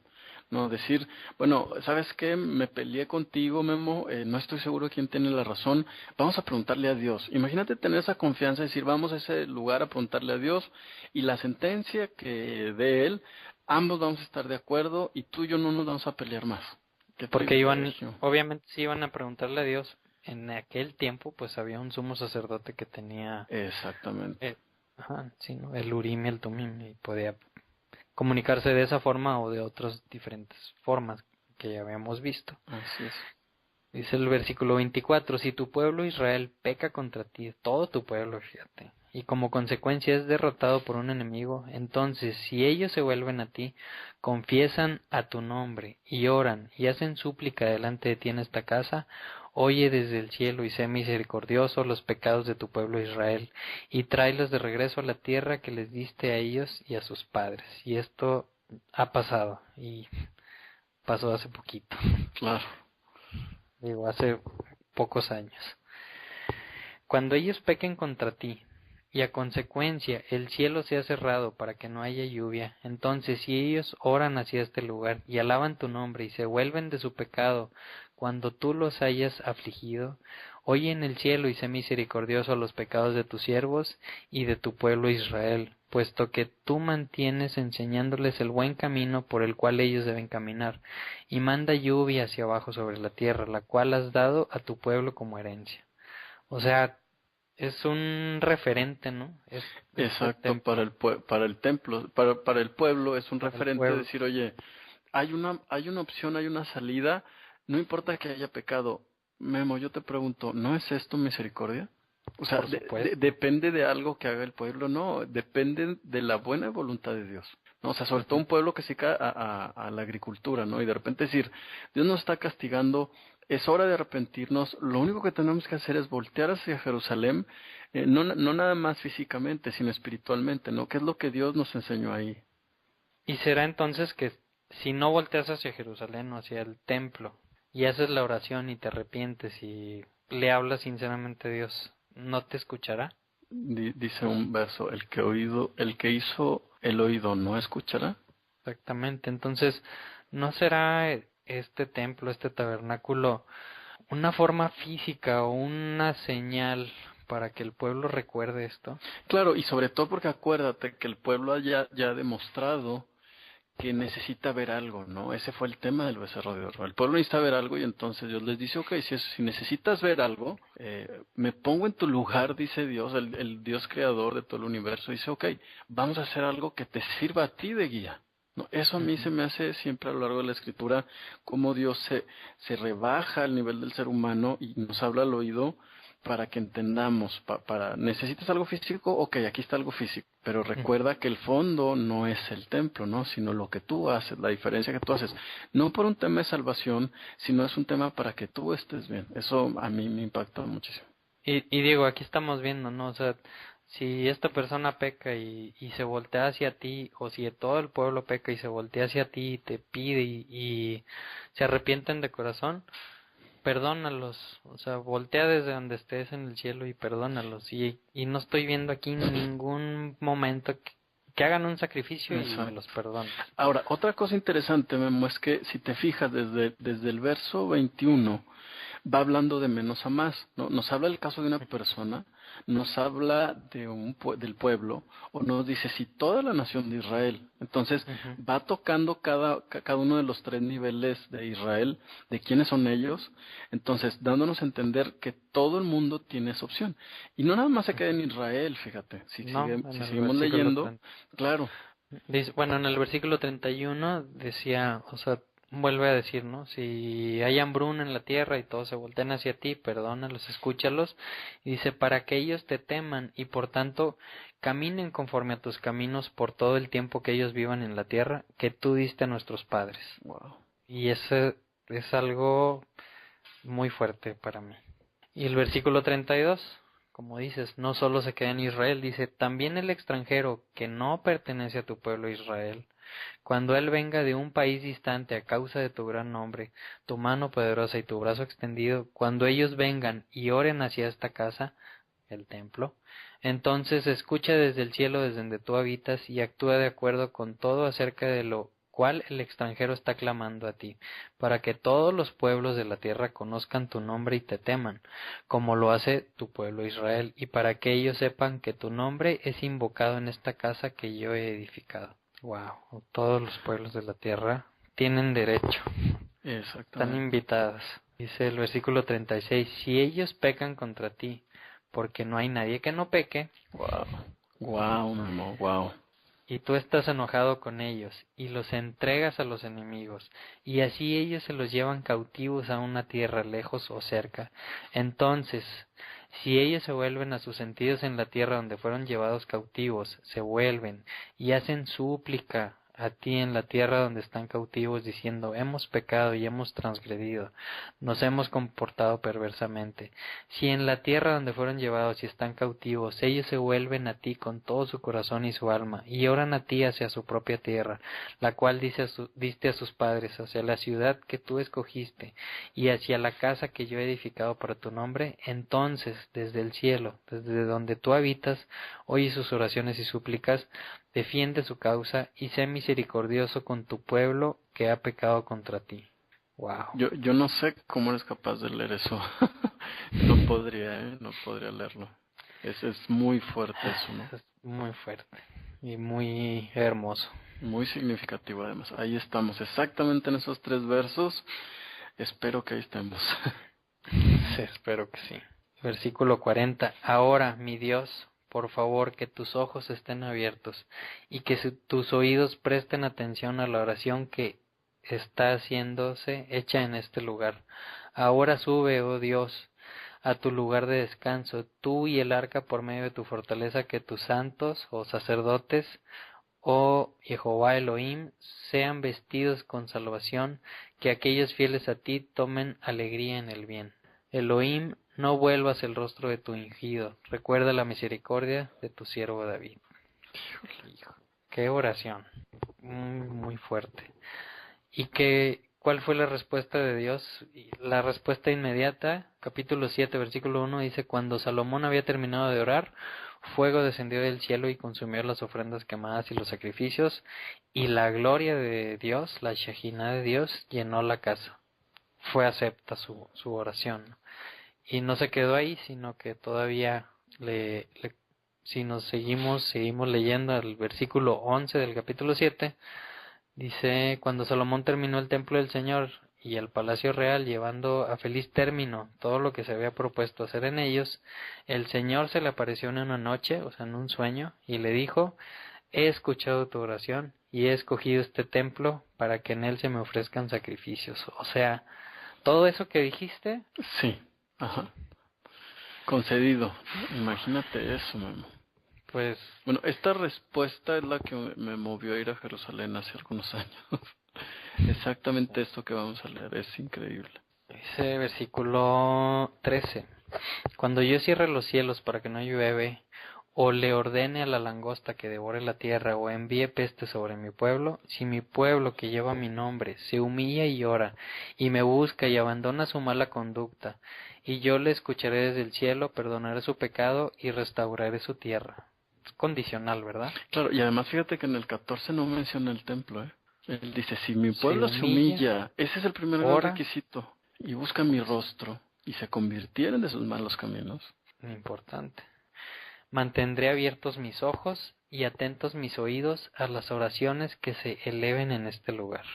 No decir, bueno, ¿sabes qué? Me peleé contigo, Memo, no estoy seguro de quién tiene la razón, vamos a preguntarle a Dios. Imagínate tener esa confianza, decir, vamos a ese lugar a preguntarle a Dios, y la sentencia que dé Él, ambos vamos a estar de acuerdo, y tú y yo no nos vamos a pelear más. Porque obviamente sí iban a preguntarle a Dios. En aquel tiempo, pues había un sumo sacerdote que tenía... Exactamente. Sí, ¿no? El Urim y el Tumim, y podía comunicarse de esa forma o de otras diferentes formas que ya habíamos visto. Así es. Dice el versículo 24, si tu pueblo Israel peca contra ti, todo tu pueblo, fíjate, y como consecuencia es derrotado por un enemigo, entonces si ellos se vuelven a ti, confiesan a tu nombre, y oran, y hacen súplica delante de ti en esta casa, oye desde el cielo y sé misericordioso los pecados de tu pueblo Israel, y tráelos de regreso a la tierra que les diste a ellos y a sus padres. Y esto ha pasado, y pasó hace poquito. Claro. Digo, hace pocos años. Cuando ellos pequen contra ti, y a consecuencia el cielo sea cerrado para que no haya lluvia, entonces si ellos oran hacia este lugar y alaban tu nombre y se vuelven de su pecado cuando tú los hayas afligido, oye en el cielo y sé misericordioso a los pecados de tus siervos y de tu pueblo Israel, puesto que tú mantienes enseñándoles el buen camino por el cual ellos deben caminar, y manda lluvia hacia abajo sobre la tierra, la cual has dado a tu pueblo como herencia. O sea, es un referente, ¿no? Exacto, para el templo, para el pueblo es un referente de decir, oye, hay una opción, hay una salida, no importa que haya pecado. Memo, yo te pregunto, ¿no es esto misericordia? O sea, depende de algo que haga el pueblo, no, depende de la buena voluntad de Dios. ¿no? O sea, sobre todo un pueblo que se dedica a la agricultura, ¿no? Y de repente decir, Dios nos está castigando, es hora de arrepentirnos, lo único que tenemos que hacer es voltear hacia Jerusalén, no nada más físicamente, sino espiritualmente, ¿no? ¿Qué es lo que Dios nos enseñó ahí? Y será entonces que si no volteas hacia Jerusalén o hacia el templo y haces la oración y te arrepientes y le hablas sinceramente a Dios, ¿no te escuchará? Dice un verso, el que hizo el oído no escuchará. Exactamente. Entonces, ¿no será este templo, este tabernáculo, una forma física o una señal para que el pueblo recuerde esto? Claro, y sobre todo porque acuérdate que el pueblo ya ha demostrado que necesita ver algo, ¿no? Ese fue el tema del becerro de oro. El pueblo necesita ver algo y entonces Dios les dice, ok, si necesitas ver algo, me pongo en tu lugar, dice Dios, el Dios creador de todo el universo, dice, ok, vamos a hacer algo que te sirva a ti de guía. No, eso a mí se me hace siempre a lo largo de la escritura, cómo Dios se rebaja al nivel del ser humano y nos habla al oído para que entendamos, ¿necesitas algo físico? Ok, aquí está algo físico, pero recuerda que el fondo no es el templo, ¿no? Sino lo que tú haces, la diferencia que tú haces. No por un tema de salvación, sino es un tema para que tú estés bien. Eso a mí me impactó muchísimo. Y digo, aquí estamos viendo, ¿no? O sea, si esta persona peca y se voltea hacia ti, o si todo el pueblo peca y se voltea hacia ti y te pide y se arrepienten de corazón, perdónalos, o sea, voltea desde donde estés en el cielo y perdónalos. Y no estoy viendo aquí ningún momento que hagan un sacrificio y Exacto. los perdonen. Ahora, otra cosa interesante, Memo, es que si te fijas desde el verso 21, va hablando de menos a más, ¿no? Nos habla del caso de una persona, nos habla del pueblo, o nos dice si toda la nación de Israel. Entonces, va tocando cada uno de los tres niveles de Israel, de quiénes son ellos, entonces dándonos a entender que todo el mundo tiene esa opción. Y no nada más se queda en Israel, fíjate, si seguimos leyendo, claro. Dice, bueno, en el versículo 31 decía, o sea, vuelve a decir, ¿no? Si hay hambruna en la tierra y todos se voltean hacia ti, perdónalos, escúchalos. Y dice, para que ellos te teman y por tanto caminen conforme a tus caminos por todo el tiempo que ellos vivan en la tierra que tú diste a nuestros padres. Wow. Y eso es algo muy fuerte para mí. Y el versículo 32, como dices, no solo se queda en Israel, dice, también el extranjero que no pertenece a tu pueblo Israel, cuando él venga de un país distante a causa de tu gran nombre, tu mano poderosa y tu brazo extendido, cuando ellos vengan y oren hacia esta casa, el templo, entonces escucha desde el cielo desde donde tú habitas y actúa de acuerdo con todo acerca de lo cual el extranjero está clamando a ti, para que todos los pueblos de la tierra conozcan tu nombre y te teman, como lo hace tu pueblo Israel, y para que ellos sepan que tu nombre es invocado en esta casa que yo he edificado. Wow, todos los pueblos de la tierra tienen derecho, están invitados. Dice el versículo 36, si ellos pecan contra ti, porque no hay nadie que no peque. Wow. Y tú estás enojado con ellos, y los entregas a los enemigos, y así ellos se los llevan cautivos a una tierra lejos o cerca. Entonces, si ellos se vuelven a sus sentidos en la tierra donde fueron llevados cautivos, se vuelven y hacen súplica a ti en la tierra donde están cautivos, diciendo, hemos pecado y hemos transgredido, nos hemos comportado perversamente. Si en la tierra donde fueron llevados y están cautivos, ellos se vuelven a ti con todo su corazón y su alma, y oran a ti hacia su propia tierra, la cual diste a sus padres, hacia la ciudad que tú escogiste, y hacia la casa que yo he edificado para tu nombre, entonces, desde el cielo, desde donde tú habitas, oye sus oraciones y súplicas, defiende su causa y sé misericordioso con tu pueblo que ha pecado contra ti. Wow. Yo no sé cómo eres capaz de leer eso. No podría leerlo. Es muy fuerte eso, ¿no? Es muy fuerte y muy hermoso. Muy significativo además. Ahí estamos, exactamente en esos 3 versos. Espero que ahí estemos. Sí, espero que sí. Versículo 40. Ahora, mi Dios, por favor, que tus ojos estén abiertos y que tus oídos presten atención a la oración que está haciéndose hecha en este lugar. Ahora sube, oh Dios, a tu lugar de descanso, tú y el arca por medio de tu fortaleza, que tus santos o sacerdotes Oh Jehová Elohim, sean vestidos con salvación, que aquellos fieles a ti tomen alegría en el bien. Elohim, no vuelvas el rostro de tu ungido, recuerda la misericordia de tu siervo David. Hijo, qué oración, muy fuerte. ¿Y cuál fue la respuesta de Dios? La respuesta inmediata, capítulo 7, versículo 1, dice: Cuando Salomón había terminado de orar, fuego descendió del cielo y consumió las ofrendas quemadas y los sacrificios, y la gloria de Dios, la Shejina de Dios, llenó la casa. Fue acepta su oración. Y no se quedó ahí, sino que todavía si nos seguimos leyendo el versículo 11 del capítulo 7, dice: Cuando Salomón terminó el templo del Señor y el palacio real, llevando a feliz término todo lo que se había propuesto hacer en ellos, el Señor se le apareció en una noche, o sea, en un sueño, y le dijo: He escuchado tu oración y he escogido este templo para que en él se me ofrezcan sacrificios. O sea, todo eso que dijiste. Sí, ajá. Concedido. Imagínate eso, Memo. Pues... Bueno, esta respuesta es la que me movió a ir a Jerusalén hace algunos años. Exactamente esto que vamos a leer, es increíble. Dice versículo 13: Cuando yo cierre los cielos para que no llueve, o le ordene a la langosta que devore la tierra, o envíe peste sobre mi pueblo, si mi pueblo que lleva mi nombre se humilla y ora, y me busca y abandona su mala conducta, y yo le escucharé desde el cielo, perdonaré su pecado y restauraré su tierra. Es condicional, ¿verdad? Claro, y además fíjate que en el 14 no menciona el templo, ¿eh? Él dice: si mi pueblo se humilla, ese es el primer gran requisito, y busca mi rostro, y se convirtieren de sus malos caminos. Importante. Mantendré abiertos mis ojos y atentos mis oídos a las oraciones que se eleven en este lugar.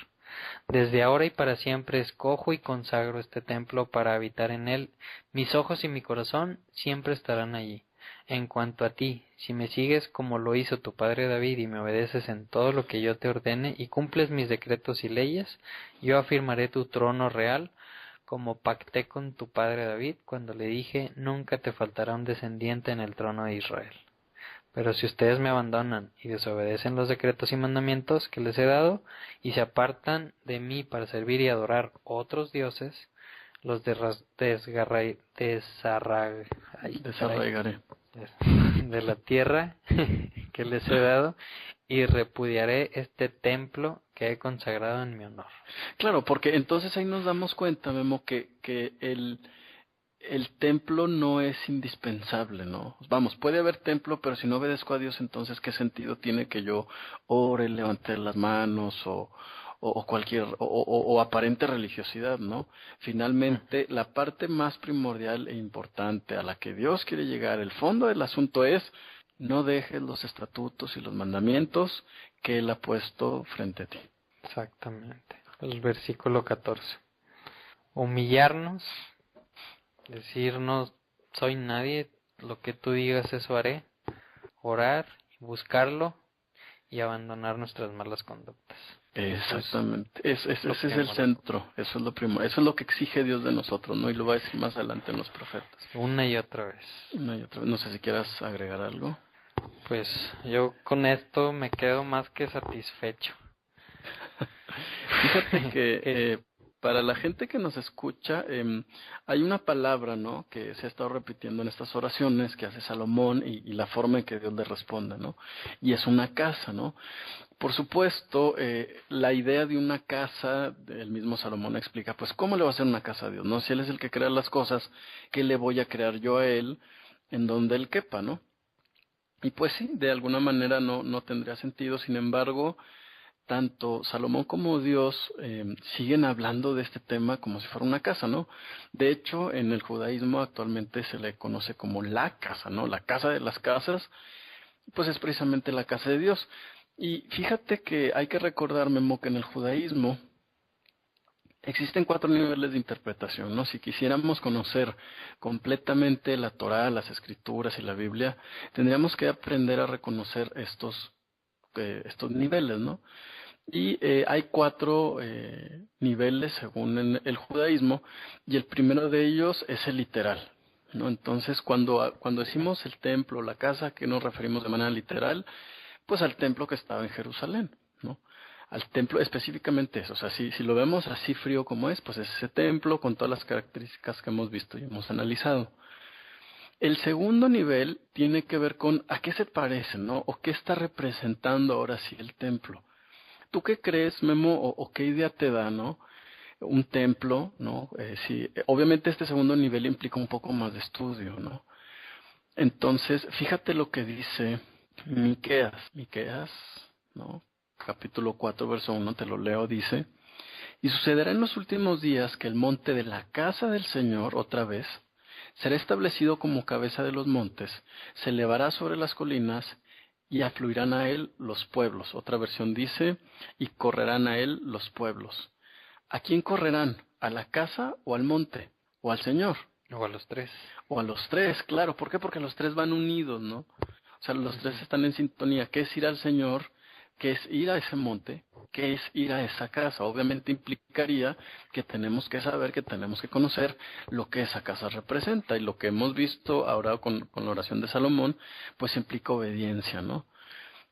Desde ahora y para siempre escojo y consagro este templo para habitar en él. Mis ojos y mi corazón siempre estarán allí. En cuanto a ti, si me sigues como lo hizo tu padre David y me obedeces en todo lo que yo te ordene y cumples mis decretos y leyes, yo afirmaré tu trono real, como pacté con tu padre David cuando le dije: nunca te faltará un descendiente en el trono de Israel. Pero si ustedes me abandonan y desobedecen los decretos y mandamientos que les he dado, y se apartan de mí para servir y adorar otros dioses, los desarraigaré de la tierra que les he dado, y repudiaré este templo que he consagrado en mi honor. Claro, porque entonces ahí nos damos cuenta, Memo, que el templo no es indispensable, ¿no? Vamos, puede haber templo, pero si no obedezco a Dios, entonces ¿qué sentido tiene que yo ore, levante las manos o cualquier o aparente religiosidad, ¿no? Finalmente, la parte más primordial e importante a la que Dios quiere llegar, el fondo del asunto es: no dejes los estatutos y los mandamientos que Él ha puesto frente a ti. Exactamente. El versículo 14. Humillarnos, decir: no soy nadie, lo que tú digas eso haré. Orar, buscarlo y abandonar nuestras malas conductas. Exactamente, ese es el centro, eso es lo primero, eso es lo que exige Dios de nosotros, ¿no? Y lo va a decir más adelante en los profetas. Una y otra vez. No sé si quieras agregar algo. Pues yo con esto me quedo más que satisfecho. Fíjate que para la gente que nos escucha, hay una palabra, ¿no?, que se ha estado repitiendo en estas oraciones que hace Salomón y la forma en que Dios le responde, ¿no? Y es una casa, ¿no? Por supuesto, la idea de una casa, el mismo Salomón explica: pues ¿cómo le va a hacer una casa a Dios? No, si Él es el que crea las cosas, ¿qué le voy a crear yo a Él en donde Él quepa, ¿no? Y pues sí, de alguna manera no tendría sentido. Sin embargo, tanto Salomón como Dios siguen hablando de este tema como si fuera una casa, ¿no? De hecho, en el judaísmo actualmente se le conoce como la casa, ¿no? La casa de las casas, pues es precisamente la casa de Dios. Y fíjate que hay que recordar, Memo, que en el judaísmo existen 4 niveles de interpretación, ¿no? Si quisiéramos conocer completamente la Torá, las Escrituras y la Biblia, tendríamos que aprender a reconocer estos niveles, ¿no? Y hay 4 niveles según el judaísmo, y el primero de ellos es el literal, ¿no? Entonces, cuando decimos el templo, la casa, ¿a qué nos referimos de manera literal? Pues al templo que estaba en Jerusalén, ¿no? Al templo específicamente eso, o sea, si lo vemos así frío como es, pues es ese templo con todas las características que hemos visto y hemos analizado. El segundo nivel tiene que ver con a qué se parece, ¿no? O qué está representando ahora sí el templo. ¿Tú qué crees, Memo, o qué idea te da, ¿no? Un templo, ¿no? Sí, obviamente este segundo nivel implica un poco más de estudio, ¿no? Entonces, fíjate lo que dice Miqueas, ¿no? Capítulo 4, verso 1, te lo leo, dice: Y sucederá en los últimos días que el monte de la casa del Señor, otra vez, será establecido como cabeza de los montes, se elevará sobre las colinas, y afluirán a él los pueblos. Otra versión dice, y correrán a él los pueblos. ¿A quién correrán? ¿A la casa o al monte? ¿O al Señor? O a los tres. O a los tres, claro. ¿Por qué? Porque los tres van unidos, ¿no? O sea, los tres están en sintonía. ¿Qué es ir al Señor? ¿Qué es ir a ese monte? ¿Qué es ir a esa casa? Obviamente implicaría que tenemos que saber, que tenemos que conocer lo que esa casa representa. Y lo que hemos visto ahora con la oración de Salomón, pues implica obediencia, ¿no?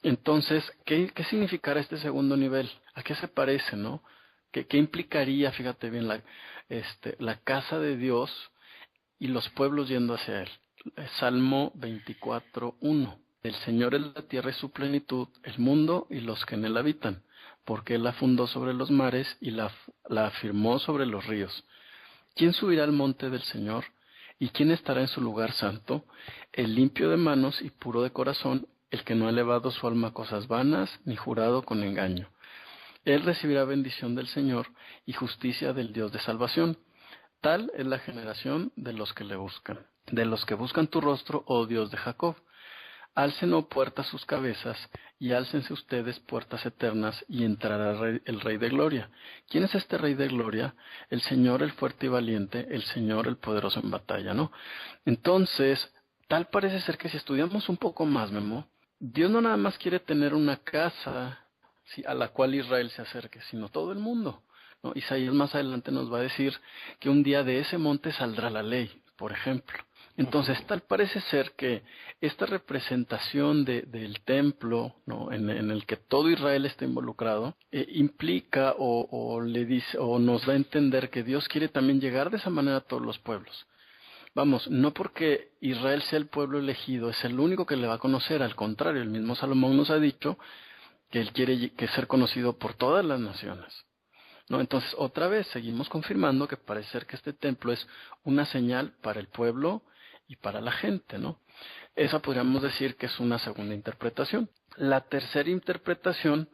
Entonces, ¿qué significará este segundo nivel? ¿A qué se parece, no? ¿Qué implicaría, fíjate bien, la casa de Dios y los pueblos yendo hacia él? Salmo 24:1. El Señor es la tierra y su plenitud, el mundo y los que en él habitan, porque él la fundó sobre los mares y la afirmó sobre los ríos. ¿Quién subirá al monte del Señor? ¿Y quién estará en su lugar santo? El limpio de manos y puro de corazón, el que no ha elevado su alma a cosas vanas, ni jurado con engaño. Él recibirá bendición del Señor y justicia del Dios de salvación. Tal es la generación de los que le buscan, de los que buscan tu rostro, oh Dios de Jacob. Alcen, oh puertas, sus cabezas, y álcense ustedes puertas eternas, y entrará el Rey de Gloria. ¿Quién es este Rey de Gloria? El Señor, el fuerte y valiente, el Señor, el poderoso en batalla, ¿no? Entonces, tal parece ser que si estudiamos un poco más, Memo, Dios no nada más quiere tener una casa, sí, a la cual Israel se acerque, sino todo el mundo, ¿no? Isaías más adelante nos va a decir que un día de ese monte saldrá la ley, por ejemplo. Entonces, tal parece ser que esta representación del templo, ¿no? en el que todo Israel está involucrado, implica o le dice o nos da a entender que Dios quiere también llegar de esa manera a todos los pueblos. Vamos, no porque Israel sea el pueblo elegido, es el único que le va a conocer, al contrario, el mismo Salomón nos ha dicho que él quiere que ser conocido por todas las naciones, ¿no? Entonces, otra vez, seguimos confirmando que parece ser que este templo es una señal para el pueblo y para la gente, ¿no? Esa podríamos decir que es una segunda interpretación. La tercera interpretación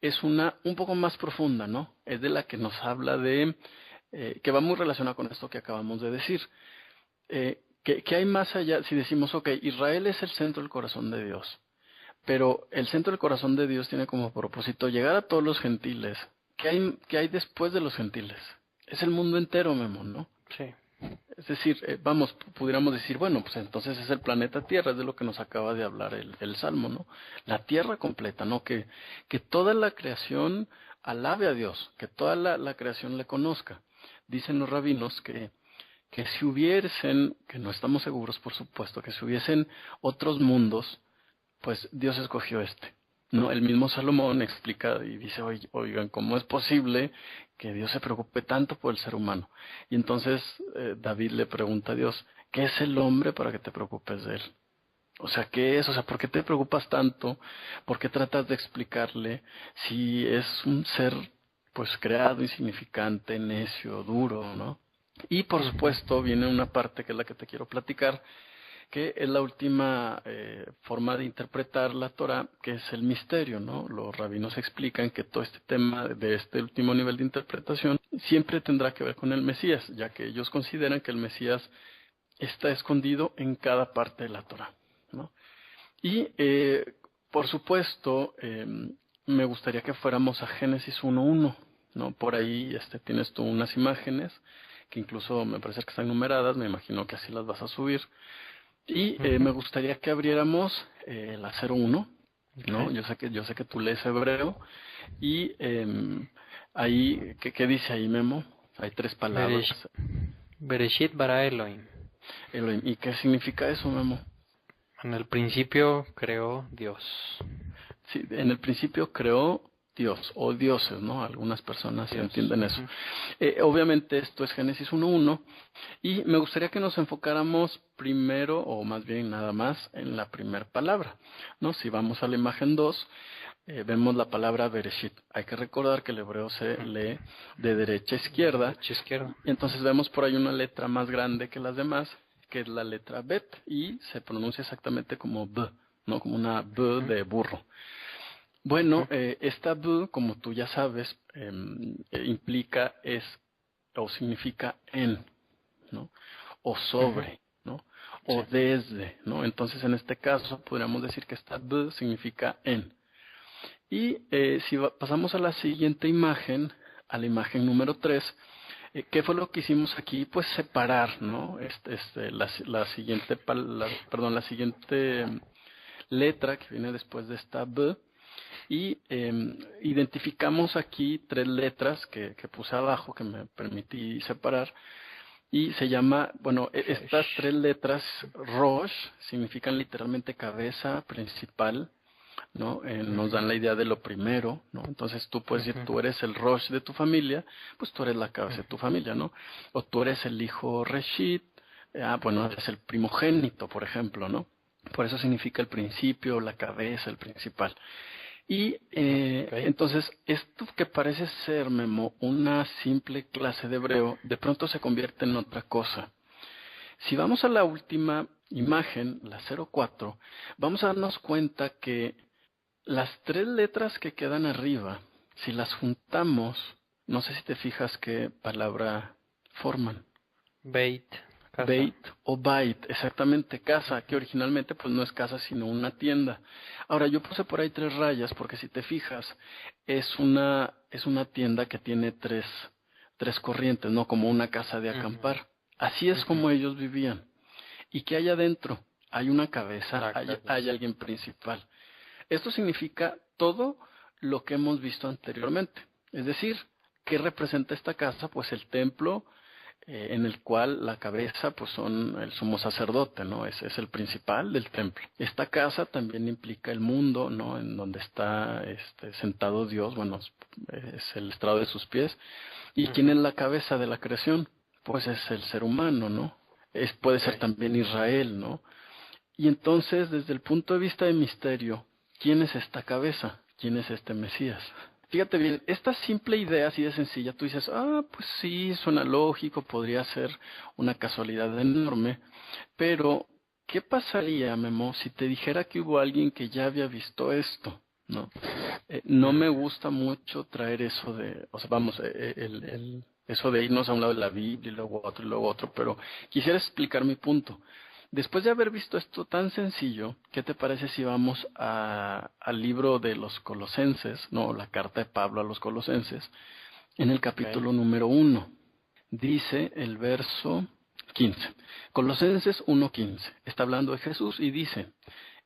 es un poco más profunda, ¿no? Es de la que nos habla que va muy relacionada con esto que acabamos de decir. Que hay más allá, si decimos, ok, Israel es el centro del corazón de Dios, pero el centro del corazón de Dios tiene como propósito llegar a todos los gentiles. ¿Qué hay después de los gentiles? Es el mundo entero, Memo, ¿no? Sí. Es decir, pudiéramos decir, bueno, pues entonces es el planeta Tierra, es de lo que nos acaba de hablar el Salmo, ¿no? La Tierra completa, ¿no? Que toda la creación alabe a Dios, que toda la creación le conozca. Dicen los rabinos que si hubiesen, que no estamos seguros, por supuesto, que si hubiesen otros mundos, pues Dios escogió este. No, el mismo Salomón explica y dice, oigan, ¿cómo es posible que Dios se preocupe tanto por el ser humano? Y entonces David le pregunta a Dios, ¿qué es el hombre para que te preocupes de él? O sea, ¿qué es? O sea, ¿por qué te preocupas tanto? ¿Por qué tratas de explicarle si es un ser, pues, creado, insignificante, necio, duro, ¿no? Y por supuesto viene una parte que es la que te quiero platicar, que es la última forma de interpretar la Torah, que es el misterio, ¿no? Los rabinos explican que todo este tema de este último nivel de interpretación siempre tendrá que ver con el Mesías, ya que ellos consideran que el Mesías está escondido en cada parte de la Torah, ¿no? Y, por supuesto, me gustaría que fuéramos a Génesis 1:1, ¿no? Por ahí tienes tú unas imágenes que incluso me parece que están numeradas, me imagino que así las vas a subir. Y me gustaría que abriéramos la 01, ¿no? Okay. Yo sé que tú lees hebreo y ahí, ¿qué dice ahí, Memo? Hay 3 palabras. Bereshit bara Elohim. Elohim. ¿Y qué significa eso, Memo? En el principio creó Dios. sí, en el principio creó Dios o dioses, ¿no? Algunas personas Dios. entienden eso. Obviamente esto es Génesis 1:1 y me gustaría que nos enfocáramos primero, o más bien nada más, en la primera palabra, ¿no? Si vamos a la imagen 2, vemos la palabra Bereshit. Hay que recordar que el hebreo se lee de derecha a izquierda. Derecha, izquierda. Y entonces vemos por ahí una letra más grande que las demás, que es la letra Bet, y se pronuncia exactamente como B, ¿no? Como una B de burro. Bueno, esta B, como tú ya sabes, implica o significa en, ¿no? O sobre, ¿no? O desde, ¿no? Entonces, en este caso, podríamos decir que esta B significa en. Y si pasamos a la siguiente imagen, a la imagen número 3, ¿qué fue lo que hicimos aquí? Pues separar, ¿no? La siguiente letra que viene después de esta B, y identificamos aquí 3 letras que puse abajo, que me permití separar, y se llama, bueno, estas 3 letras, Rosh, significan literalmente cabeza principal, ¿no? Nos dan la idea de lo primero, ¿no? Entonces tú puedes decir, tú eres el Rosh de tu familia, pues tú eres la cabeza de tu familia, ¿no? O tú eres el hijo Reshit, bueno, eres el primogénito, por ejemplo, ¿no? Por eso significa el principio, la cabeza, el principal. Y entonces, esto que parece ser, Memo, una simple clase de hebreo, de pronto se convierte en otra cosa. Si vamos a la última imagen, la 04, vamos a darnos cuenta que las 3 letras que quedan arriba, si las juntamos, no sé si te fijas qué palabra forman. Beit. Casa. Beit o Bait, exactamente, casa, que originalmente pues no es casa sino una tienda. Ahora yo puse por ahí 3 rayas porque si te fijas es una tienda que tiene tres corrientes, no como una casa de acampar. Así es como ellos vivían. ¿Y qué hay adentro? Hay una cabeza, hay alguien principal. Esto significa todo lo que hemos visto anteriormente. Es decir, ¿qué representa esta casa? Pues el templo, en el cual la cabeza pues son el sumo sacerdote, ¿no? Es el principal del templo. Esta casa también implica el mundo, ¿no? En donde está sentado Dios, bueno, es el estrado de sus pies. ¿Y quién es la cabeza de la creación? Pues es el ser humano, ¿no? Puede ser también Israel, ¿no? Y entonces, desde el punto de vista de misterio, ¿quién es esta cabeza? ¿Quién es este Mesías? Fíjate bien, esta simple idea así de sencilla, tú dices, pues sí, suena lógico, podría ser una casualidad enorme, pero ¿qué pasaría, Memo, si te dijera que hubo alguien que ya había visto esto? No, no me gusta mucho traer eso de, o sea, vamos, eso de irnos a un lado de la Biblia y luego otro, pero quisiera explicar mi punto. Después de haber visto esto tan sencillo, ¿qué te parece si vamos al libro de los Colosenses, no, la carta de Pablo a los Colosenses, en el capítulo número 1? Dice el verso 15. Colosenses 1:15. Está hablando de Jesús y dice,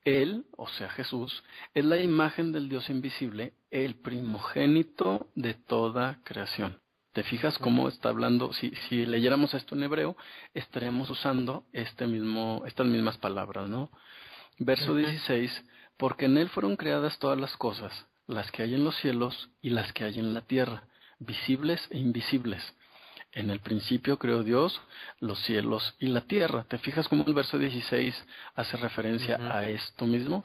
Él, o sea Jesús, es la imagen del Dios invisible, el primogénito de toda creación. ¿Te fijas cómo está hablando? Si leyéramos esto en hebreo, estaríamos usando estas mismas palabras, ¿no? Verso 16, porque en Él fueron creadas todas las cosas, las que hay en los cielos y las que hay en la tierra, visibles e invisibles. En el principio creó Dios los cielos y la tierra. ¿Te fijas cómo el verso 16 hace referencia a esto mismo?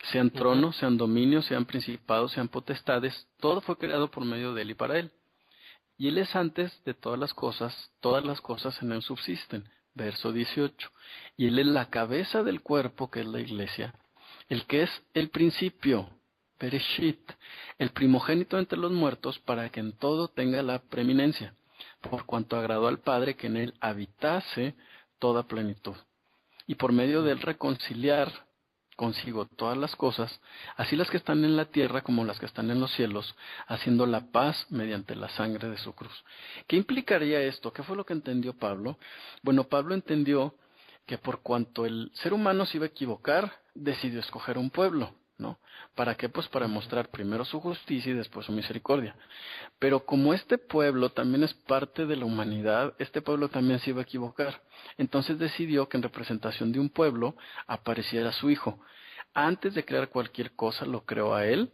Sean tronos, sean dominios, sean principados, sean potestades, todo fue creado por medio de Él y para Él. Y Él es antes de todas las cosas en Él subsisten. Verso 18. Y Él es la cabeza del cuerpo, que es la iglesia, el que es el principio, Bereshit, el primogénito entre los muertos, para que en todo tenga la preeminencia, por cuanto agradó al Padre que en Él habitase toda plenitud. Y por medio de Él reconciliar consigo todas las cosas, así las que están en la tierra como las que están en los cielos, haciendo la paz mediante la sangre de su cruz. ¿Qué implicaría esto? ¿Qué fue lo que entendió Pablo? Bueno, Pablo entendió que por cuanto el ser humano se iba a equivocar, decidió escoger un pueblo, ¿no? ¿Para qué? Pues para mostrar primero su justicia y después su misericordia. Pero como este pueblo también es parte de la humanidad, este pueblo también se iba a equivocar. Entonces decidió que en representación de un pueblo apareciera su hijo. antes de crear cualquier cosa, lo creó a Él.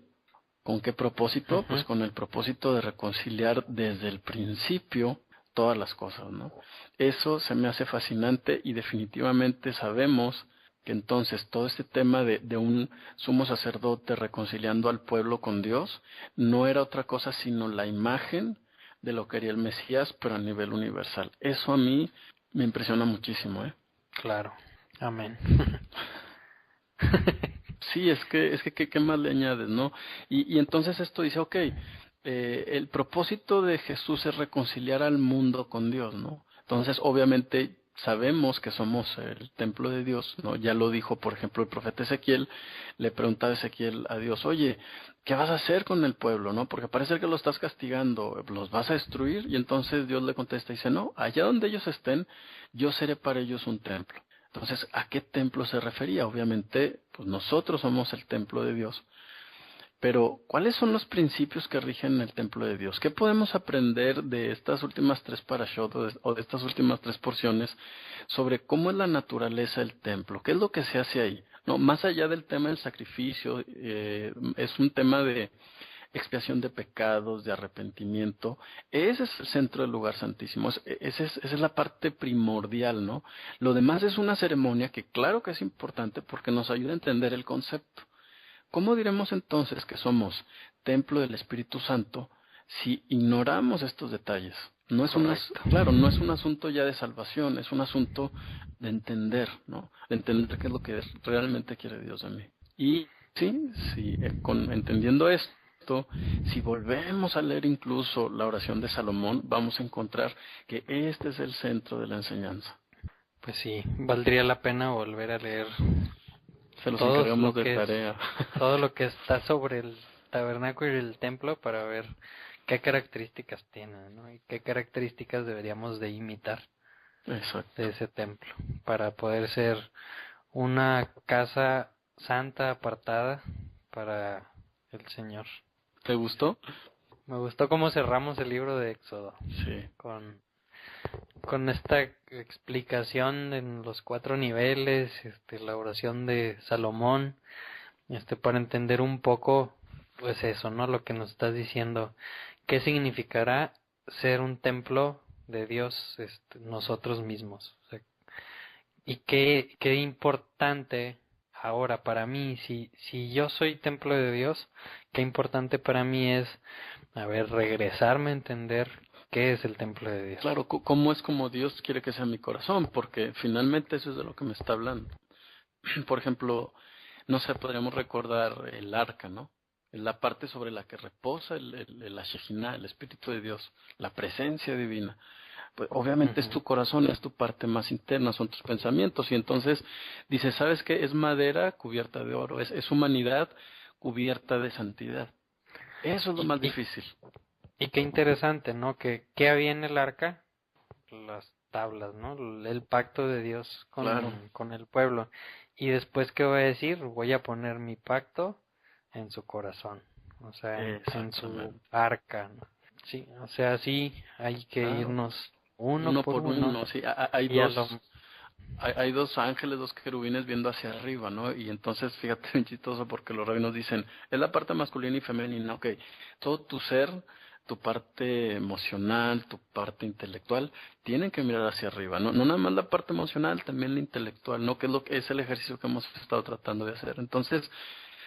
¿Con qué propósito? Ujú. Pues con el propósito de reconciliar desde el principio todas las cosas, ¿no? Eso se me hace fascinante y definitivamente sabemos que entonces todo este tema de un sumo sacerdote reconciliando al pueblo con Dios no era otra cosa sino la imagen de lo que haría el Mesías, pero a nivel universal. Eso a mí me impresiona muchísimo, ¿eh? Claro. Amén. Sí, es que qué más le añades, ¿no? Y entonces esto dice, ok, el propósito de Jesús es reconciliar al mundo con Dios, ¿no? Entonces, obviamente, sabemos que somos el templo de Dios, ¿no? Ya lo dijo, por ejemplo, el profeta Ezequiel, le preguntaba Ezequiel a Dios, oye, ¿qué vas a hacer con el pueblo, no? Porque parece que lo estás castigando, ¿los vas a destruir? Y entonces Dios le contesta y dice, no, allá donde ellos estén, yo seré para ellos un templo. Entonces, ¿a qué templo se refería? Obviamente, pues nosotros somos el templo de Dios. Pero, ¿cuáles son los principios que rigen el templo de Dios? ¿Qué podemos aprender de estas últimas tres parashot o de estas últimas tres porciones sobre cómo es la naturaleza del templo? ¿Qué es lo que se hace ahí? No, más allá del tema del sacrificio, es un tema de expiación de pecados, de arrepentimiento. Ese es el centro del lugar santísimo. Esa es la parte primordial, ¿no? Lo demás es una ceremonia que claro que es importante porque nos ayuda a entender el concepto. ¿Cómo diremos entonces que somos templo del Espíritu Santo si ignoramos estos detalles? No es claro, no es un asunto ya de salvación, es un asunto de entender, ¿no? De entender qué es lo que realmente quiere Dios de mí. Y sí, entendiendo esto, si volvemos a leer incluso la oración de Salomón, vamos a encontrar que este es el centro de la enseñanza. Pues sí, valdría la pena volver a leer Se los todo encargamos lo de que tarea. todo lo que está sobre el tabernáculo y el templo para ver qué características tiene, ¿no? Y qué características deberíamos de imitar Exacto. de ese templo para poder ser una casa santa apartada para el Señor. ¿Te gustó? Me gustó cómo cerramos el libro de Éxodo Sí. con esta explicación en los 4 niveles, la oración de Salomón, para entender un poco, pues eso, ¿no? Lo que nos estás diciendo, qué significará ser un templo de Dios, nosotros mismos. O sea, y qué importante ahora para mí, si yo soy templo de Dios, qué importante para mí es, regresarme a entender qué es el templo de Dios. Claro, cómo es como Dios quiere que sea mi corazón, porque finalmente eso es de lo que me está hablando. Por ejemplo, no sé, podríamos recordar el arca, ¿no? La parte sobre la que reposa la Shejinah, el Espíritu de Dios, la presencia divina. Pues obviamente es tu corazón, es tu parte más interna, son tus pensamientos. Y entonces dice, ¿sabes qué? Es madera cubierta de oro, es humanidad cubierta de santidad. Eso es lo más difícil. Y qué interesante, ¿no? ¿Qué había en el arca? Las tablas, ¿no? El pacto de Dios con el pueblo. Y después, ¿qué voy a decir? Voy a poner mi pacto en su corazón, o sea, en su arca, ¿no? Sí, o sea, sí, hay que irnos uno por uno. Sí, hay dos ángeles, dos querubines viendo hacia arriba, ¿no? Y entonces, fíjate, bien chistoso porque los rabinos dicen, es la parte masculina y femenina, ok, todo tu ser, tu parte emocional, tu parte intelectual, tienen que mirar hacia arriba, ¿no? No nada más la parte emocional, también la intelectual, ¿no? Que es lo que es el ejercicio que hemos estado tratando de hacer. Entonces,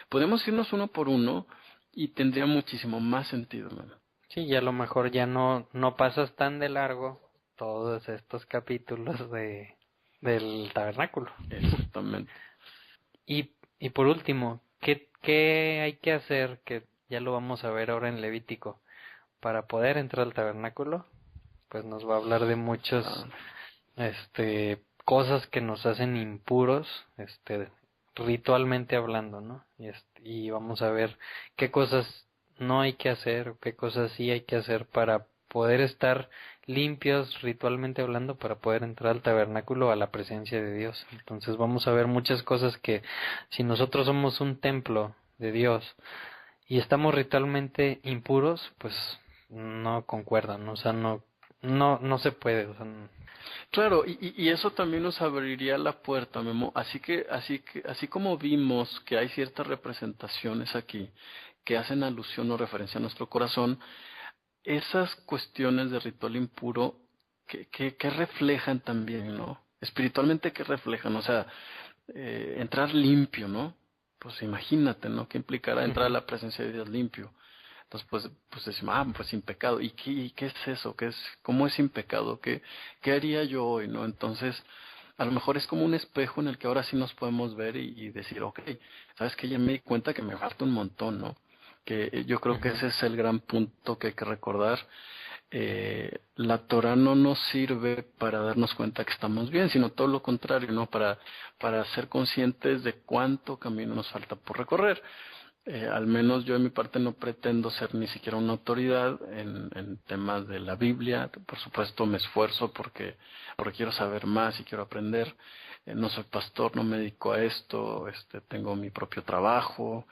podemos irnos uno por uno y tendría muchísimo más sentido, ¿no? Sí, y a lo mejor ya no pasas tan de largo todos estos capítulos del tabernáculo. Exactamente. Y por último, ¿qué hay que hacer, que ya lo vamos a ver ahora en Levítico, para poder entrar al tabernáculo? Pues nos va a hablar de muchos cosas que nos hacen impuros, ritualmente hablando, ¿no? Y vamos a ver qué cosas no hay que hacer o qué cosas sí hay que hacer para poder estar limpios ritualmente hablando, para poder entrar al tabernáculo, a la presencia de Dios. Entonces vamos a ver muchas cosas que, si nosotros somos un templo de Dios y estamos ritualmente impuros, pues no concuerdan, o sea, no se puede, o sea, Claro, y eso también nos abriría la puerta, Memo. Así como vimos que hay ciertas representaciones aquí que hacen alusión o referencia a nuestro corazón, esas cuestiones de ritual impuro, ¿qué reflejan también, ¿no? Espiritualmente, ¿qué reflejan? O sea, entrar limpio, ¿no? Pues imagínate, ¿no? ¿Qué implicará entrar a la presencia de Dios limpio? Entonces, pues decimos, pues sin pecado. ¿Y qué es eso? ¿Cómo es sin pecado? ¿Qué haría yo hoy, no? Entonces, a lo mejor es como un espejo en el que ahora sí nos podemos ver y decir, ok, ¿sabes qué? Ya me di cuenta que me falta un montón, ¿no? Que yo creo que ese es el gran punto que hay que recordar. La Torah no nos sirve para darnos cuenta que estamos bien, sino todo lo contrario, ¿no? Para ser conscientes de cuánto camino nos falta por recorrer. Al menos yo de mi parte no pretendo ser ni siquiera una autoridad en temas de la Biblia. Por supuesto me esfuerzo porque quiero saber más y quiero aprender. No soy pastor, no me dedico a esto, tengo mi propio trabajo,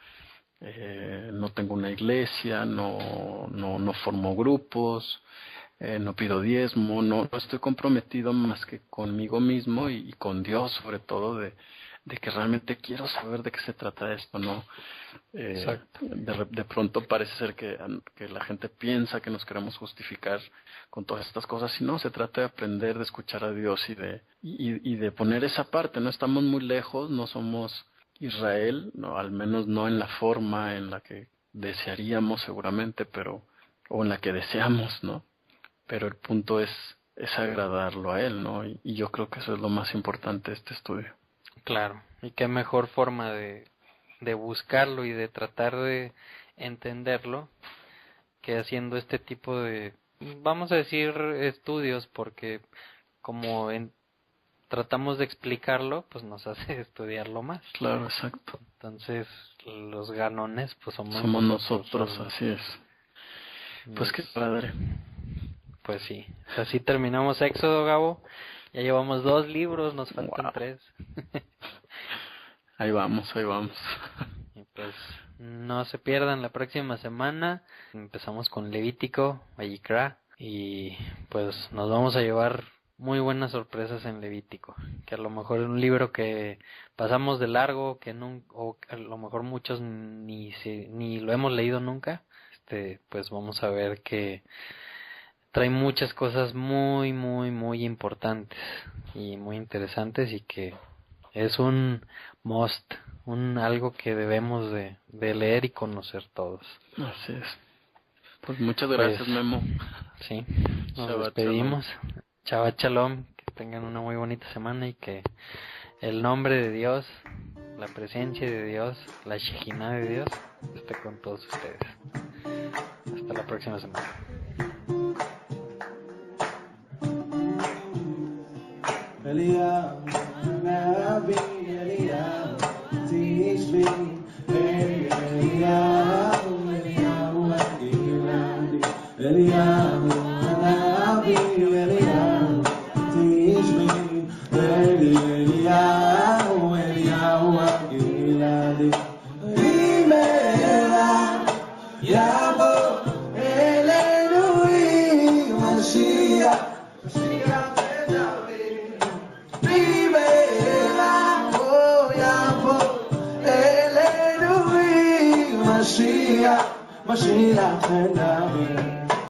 no tengo una iglesia, no formo grupos, no pido diezmo, no estoy comprometido más que conmigo mismo y con Dios sobre todo de que realmente quiero saber de qué se trata esto, ¿no? De pronto parece ser que la gente piensa que nos queremos justificar con todas estas cosas, y no, se trata de aprender, de escuchar a Dios y de poner esa parte, no estamos muy lejos, no somos Israel, no, al menos no en la forma en la que desearíamos seguramente, o en la que deseamos, ¿no? Pero el punto es agradarlo a Él, ¿no? Y yo creo que eso es lo más importante de este estudio. Claro, y qué mejor forma de buscarlo y de tratar de entenderlo que haciendo este tipo de, vamos a decir, estudios, porque como tratamos de explicarlo, pues nos hace estudiarlo más. Claro, exacto. Entonces, los ganones, pues somos nosotros, así es. Pues qué padre. Pues sí, así terminamos Éxodo, Gabo. Ya llevamos 2 libros, nos faltan 3. Ahí vamos. Y pues no se pierdan la próxima semana. Empezamos con Levítico, Vayikra, y pues nos vamos a llevar muy buenas sorpresas en Levítico, que a lo mejor es un libro que pasamos de largo, o a lo mejor muchos ni lo hemos leído nunca. Pues vamos a ver que trae muchas cosas muy, muy, muy importantes y muy interesantes, y que es un must, algo que debemos de leer y conocer todos. Así es. Pues muchas gracias, Memo. Sí, nos despedimos. Shabbat Shalom, que tengan una muy bonita semana y que el nombre de Dios, la presencia de Dios, la Shejinah de Dios esté con todos ustedes. Hasta la próxima semana. Mashiach, Mashiach,